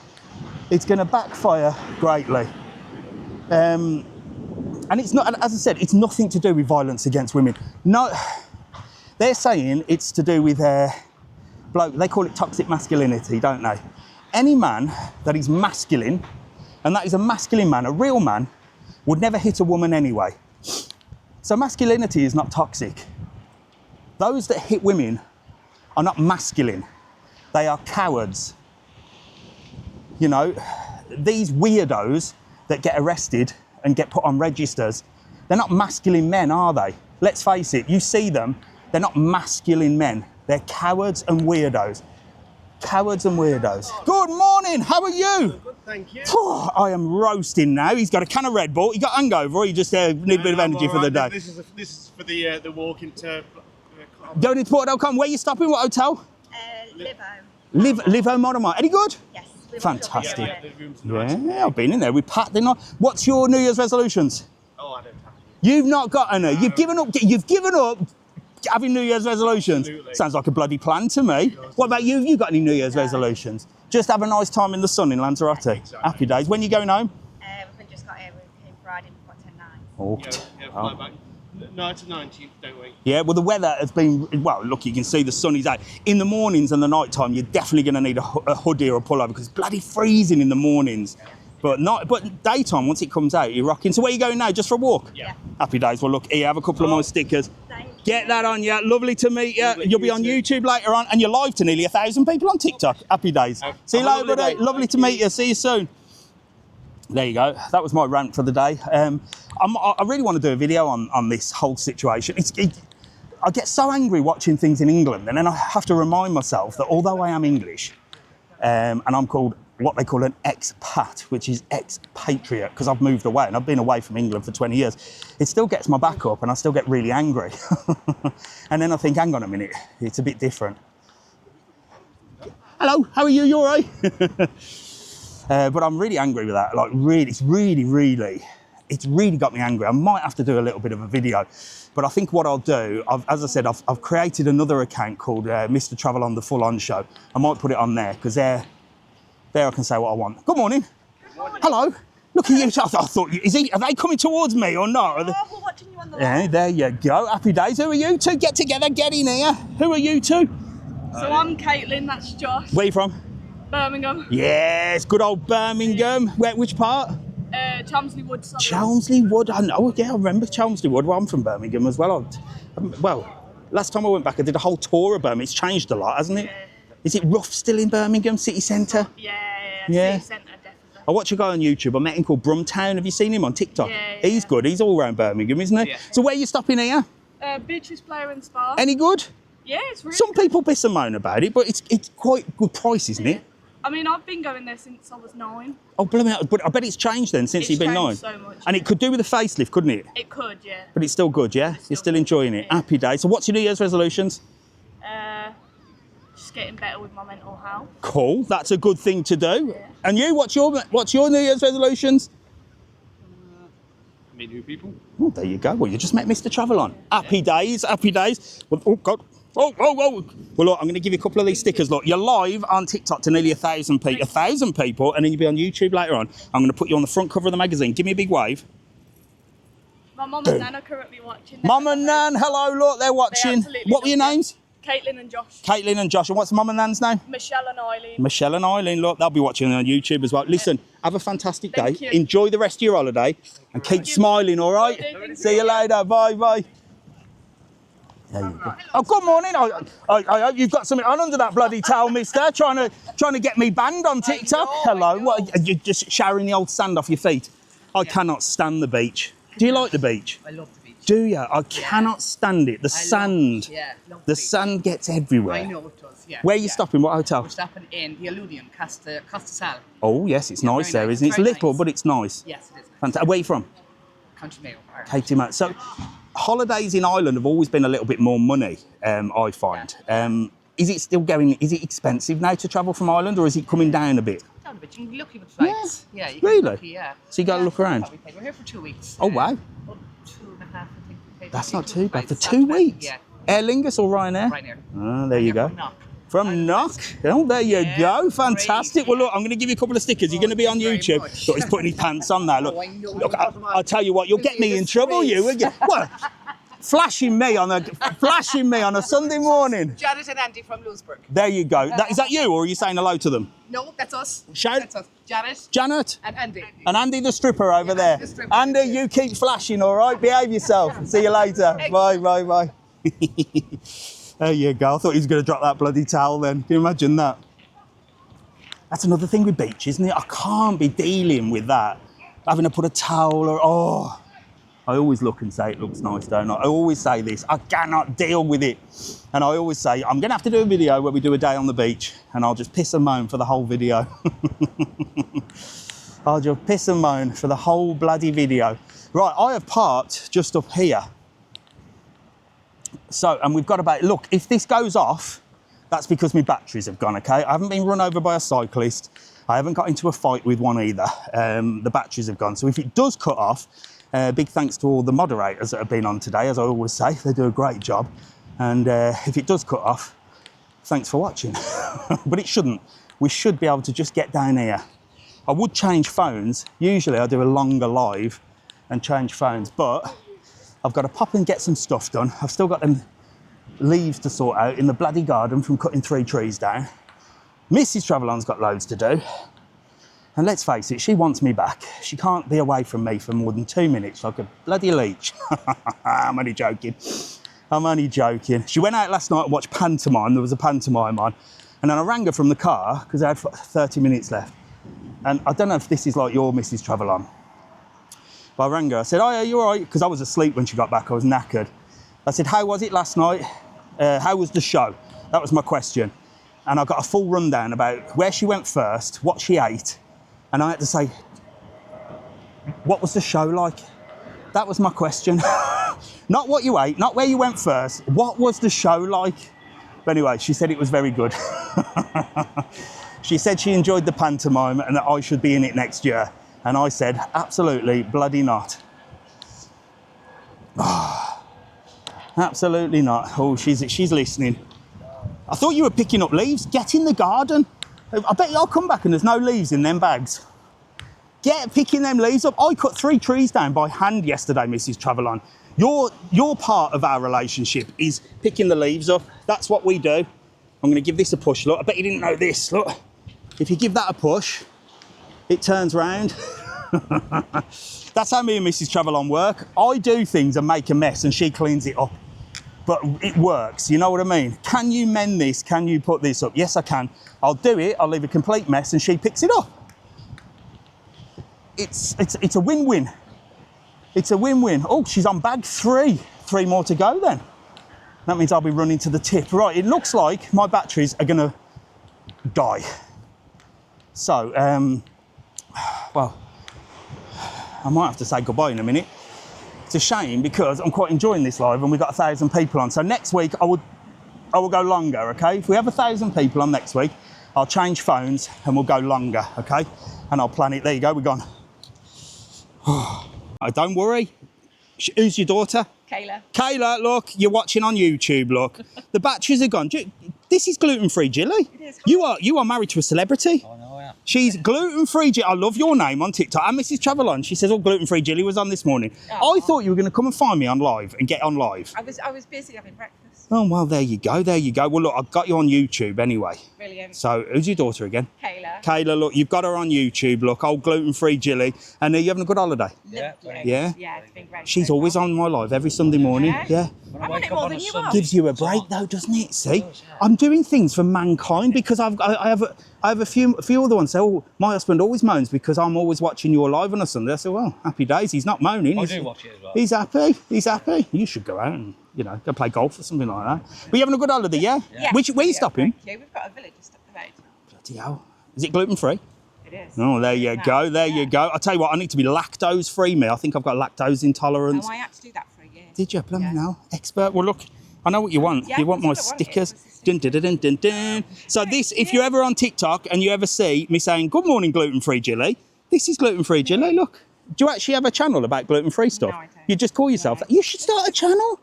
It's going to backfire greatly. And it's not, as I said, it's nothing to do with violence against women. No, they're saying it's to do with they call it toxic masculinity, don't they? Any man that is masculine, and that is a masculine man, a real man, would never hit a woman anyway. So masculinity is not toxic. Those that hit women are not masculine. They are cowards. You know, these weirdos that get arrested and get put on registers, they're not masculine men, are they? Let's face it, you see them, they're not masculine men. They're cowards and weirdos. Cowards and weirdos. Good morning, how are you? Good, thank you. I am roasting now. He's got a can of Red Bull. You got hangover or you just need a bit of energy for the day? This is for the walk into... Going into Port.com. Where are you stopping? What hotel? Livo. Livo Monomoy. Any good? Yes. Fantastic. The room's nice. Yeah, I've been in there with Pat, didn't I? What's your New Year's resolutions? Oh, I don't have to. You've not got any. You've given up. You've given up having New Year's resolutions. Absolutely. Sounds like a bloody plan to me. What about you? You got any New Year's resolutions? Just have a nice time in the sun in Lanzarote. Exactly. Happy days. When you going home? We've just got here. We came Friday. We've got 10 nights. Oh, Yeah, fly back. 9 to 19th, don't we? yeah, well, the weather has been, well, look, you can see the sun is out. In the mornings and the night time, you're definitely going to need a hoodie or a pullover because it's bloody freezing in the mornings. But daytime, once it comes out, you're rocking. So where are you going now? Just for a walk? Yeah. Happy days. Well, look, here, have a couple of my stickers. Thank you. Get that on you. Lovely to meet you. You'll be on YouTube later on, and you're live to nearly 1,000 people on TikTok. Happy days. See you later, buddy. Lovely to meet you. See you soon. There you go. That was my rant for the day. I really want to do a video on this whole situation. I get so angry watching things in England, and then I have to remind myself that although I am English, and I'm called what they call an expat, which is expatriate, because I've moved away and I've been away from England for 20 years, it still gets my back up and I still get really angry. And then I think, hang on a minute, it's a bit different. Hello, how are you? You all right? But I'm really angry with that. Like, really, it's really got me angry. I might have to do a little bit of a video, but I think what I'll do, as I said, I've created another account called Mr. Travel on the Full On Show. I might put it on there because there I can say what I want. Good morning. Good morning. Hello. Look at you. I thought, are they coming towards me or not? Oh, we're watching you on the Yeah, live. there you go. Happy days. Who are you two? Get together, get in here. Who are you two? So I'm Caitlin, that's Josh. Where are you from? Birmingham. Yes, good old Birmingham. Which part? Chelmsley Wood. Southern. Chelmsley Wood. I know. Yeah, I remember Chelmsley Wood. Well, I'm from Birmingham as well. Last time I went back, I did a whole tour of Birmingham. It's changed a lot, hasn't it? Yeah. Is it rough still in Birmingham city centre? Yeah. City centre, definitely. I watch a guy on YouTube. I met him called Brumtown. Have you seen him on TikTok? Yeah. He's good. He's all around Birmingham, isn't he? Yeah. So where are you stopping here? Beatrice Playa and Spa. Any good? Yeah, it's really Some good. people piss and moan about it, but it's quite good price, isn't it? I mean, I've been going there since I was 9. Oh, blooming hell. But I bet it's changed then since It's you've been changed 9. so much, And yeah. it could do with a facelift, couldn't it? It could, yeah. But it's still good, yeah? You're still enjoying it. Yeah. Happy day. So what's your New Year's resolutions? Just getting better with my mental health. Cool. That's a good thing to do. Yeah. And you, what's your New Year's resolutions? Meet new people. Oh, there you go. Well, you just met Mr. Travel on. Happy days, happy days. Well, oh, God. Oh. Well, look, I'm going to give you a couple of these stickers. Look, you're live on TikTok to nearly 1,000 people. 1,000 people, and then you'll be on YouTube later on. I'm going to put you on the front cover of the magazine. Give me a big wave. My mum and nan are currently watching. Mum and Nan, hello, look, they're watching. absolutely What were your love it. names? Caitlin and Josh. Caitlin and Josh. And what's Mum and Nan's name? Michelle and Eileen. Michelle and Eileen, look, they'll be watching on YouTube as well. Listen, have a fantastic day. Thank you. Enjoy the rest of your holiday and keep smiling, all right? Thank you. See you later. Bye. There you go. Oh, good morning. I hope you've got something on under that bloody towel, mister. Trying to get me banned on TikTok. Hello. What, you're just showering the old sand off your feet? I cannot stand the beach. Do you like the beach? I love the beach. Do you? I cannot stand it. The sand. Love The sand gets everywhere. I know it does, yeah. Where are you stopping? What hotel? We're stopping in the Alluvion, Costa Sal. Oh, yes, it's nice there, very isn't it? nice. It's Very little, nice. but it's nice. Yes, it is. Fantastic. Where are you from? Country Mayo. Ireland. Katie Matt. So, holidays in Ireland have always been a little bit more money, I find. Is it still going, is it expensive now to travel from Ireland, or is it coming down a bit? Down a bit. You can be lucky with flights. Yeah, you can Really? be lucky, yeah. So you got to look around? That's what we paid. We're here for 2 weeks. Oh, wow. About 2.5, I think we paid. That's for not too bad. For flights. 2 weeks? Yeah. Aer Lingus or Ryanair? Ryanair. Ah, there you go. From Knock. Oh, there you go. Fantastic. Well, look, I'm going to give you a couple of stickers. You're going to be on YouTube. Look, he's putting his pants on now. Look, look. I'll tell you what. You'll get me in trouble. You. What? Flashing me on a Sunday morning. Janet and Andy from Lewisburg. There you go. Is that you, or are you saying hello to them? No, that's us. Shout. That's us. Janet. Janet. And Andy. And Andy the stripper over there. Andy, you keep flashing, all right? Behave yourself. See you later. Bye, bye, bye. There you go. I thought he was going to drop that bloody towel then. Can you imagine that? That's another thing with beach, isn't it? I can't be dealing with that. Having to put a towel or, oh. I always look and say it looks nice, don't I? I always say this. I cannot deal with it. And I always say, I'm going to have to do a video where we do a day on the beach and I'll just piss and moan for the whole video. I'll just piss and moan for the whole bloody video. Right, I have parked just up here. So, and we've got about, look, if this goes off, that's because my batteries have gone, okay? I haven't been run over by a cyclist. I haven't got into a fight with one either. The batteries have gone. So if it does cut off, big thanks to all the moderators that have been on today, as I always say, they do a great job. And if it does cut off, thanks for watching. But it shouldn't. We should be able to just get down here. I would change phones. Usually I do a longer live and change phones, but I've got to pop and get some stuff done. I've still got them leaves to sort out in the bloody garden from cutting 3 trees down. Mrs. Travelon's got loads to do. And let's face it, she wants me back. She can't be away from me for more than 2 minutes like a bloody leech. I'm only joking. I'm only joking. She went out last night and watched pantomime. There was a pantomime on. And then I rang her from the car because I had 30 minutes left. And I don't know if this is like your Mrs. Travelon. But I rang her. I said, oh, yeah, you all right? Because I was asleep when she got back. I was knackered. I said, how was it last night? How was the show? That was my question. And I got a full rundown about where she went first, what she ate. And I had to say, what was the show like? That was my question. Not what you ate, not where you went first. What was the show like? But anyway, she said it was very good. She said she enjoyed the pantomime and that I should be in it next year. And I said, absolutely bloody not. Oh, absolutely not. Oh, she's listening. I thought you were picking up leaves. Get in the garden. I bet you I'll come back and there's no leaves in them bags. Get picking them leaves up. I cut 3 trees down by hand yesterday, Mrs. Travelon. Your part of our relationship is picking the leaves up. That's what we do. I'm going to give this a push. Look, I bet you didn't know this. Look, if you give that a push, it turns round. That's how me and Mrs. Travelon work. I do things and make a mess and she cleans it up. But it works, you know what I mean? Can you mend this? Can you put this up? Yes, I can. I'll do it, I'll leave a complete mess and she picks it up. It's a win-win. It's a win-win. Oh, she's on bag 3. 3 more to go then. That means I'll be running to the tip. Right, it looks like my batteries are gonna die. So, well, I might have to say goodbye in a minute. It's a shame because I'm quite enjoying this live and we've got 1,000 people on. So next week I will go longer, okay? If we have 1,000 people on next week, I'll change phones and we'll go longer, okay? And I'll plan it. There you go, we're gone. Oh, don't worry. Who's your daughter? Kayla. Kayla, look, you're watching on YouTube, look. The batteries are gone. This is gluten-free, Jilly. It is. You are married to a celebrity. Oh, no, yeah. She's gluten-free. I love your name on TikTok. And Mrs. Travelon, she says, oh, gluten-free Jilly was on this morning. Oh. I thought you were going to come and find me on live and get on live. I was busy having breakfast. Oh, well, there you go. There you go. Well, look, I've got you on YouTube anyway. Brilliant. So, who's your daughter again? Kayla. Kayla, look, you've got her on YouTube. Look, old gluten-free Jilly. And are you having a good holiday? Yeah. Yeah? Yeah, it's been great. She's always on my live every Sunday morning. Yeah. I'm on it more than you are. Gives you a break though, doesn't it? See, I'm doing things for mankind because I have a few other ones say, oh, my husband always moans because I'm always watching your live on a Sunday. I say, well, happy days. He's not moaning. I do watch it as well. He's happy. He's happy. You should go out and, you know, go play golf or something like that. But you having a good holiday, yeah? Yeah. Where are you stopping? Yeah, we've got a village just up the road. Bloody hell. Is it gluten-free? It is. Oh, there you go. There you go. I'll tell you what, I need to be lactose-free, me. I think I've got lactose intolerance. Oh, I had to do that for a year. Did you? Bloody hell. Expert. Well, look, I know what you want. Yeah, you want my that's what I stickers. wanted. Dun, dun, dun, dun, dun. So this, if you're ever on TikTok and you ever see me saying, good morning, gluten-free Jilly, this is gluten-free Jilly, look. Do you actually have a channel about gluten-free stuff? No, I don't. You just call yourself that? You should start a channel.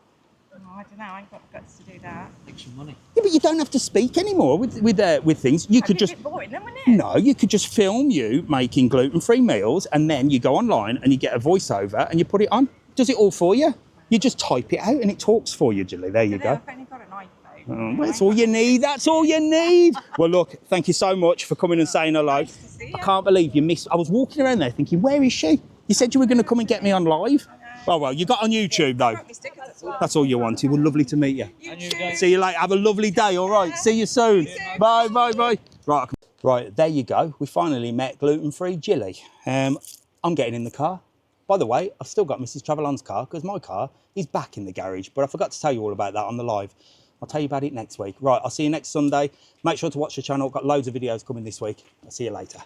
Oh, I don't know. I ain't got the guts to do that. Extra money. Yeah, but you don't have to speak anymore with things. You could That'd be just a bit boring, then, wouldn't it? no, you could just film you making gluten-free meals, and then you go online and you get a voiceover and you put it on. Does it all for you. You just type it out and it talks for you, Julie. There you go. I've only got an iPhone. Oh, well, that's all you need. That's all you need. Well, look, thank you so much for coming and saying hello. Nice to see you. I can't believe you missed. I was walking around there thinking, where is she? You said you were going to come and get me on live. Oh, well, you got on YouTube, though. Got me stickers as well. That's all you wanted. Well, lovely to meet you. You too. See you later. Have a lovely day, all right? See you soon. Bye, bye, bye. Right, there you go. We finally met gluten-free Jilly. I'm getting in the car. By the way, I've still got Mrs. Travelon's car because my car is back in the garage, but I forgot to tell you all about that on the live. I'll tell you about it next week. Right, I'll see you next Sunday. Make sure to watch the channel. I've got loads of videos coming this week. I'll see you later.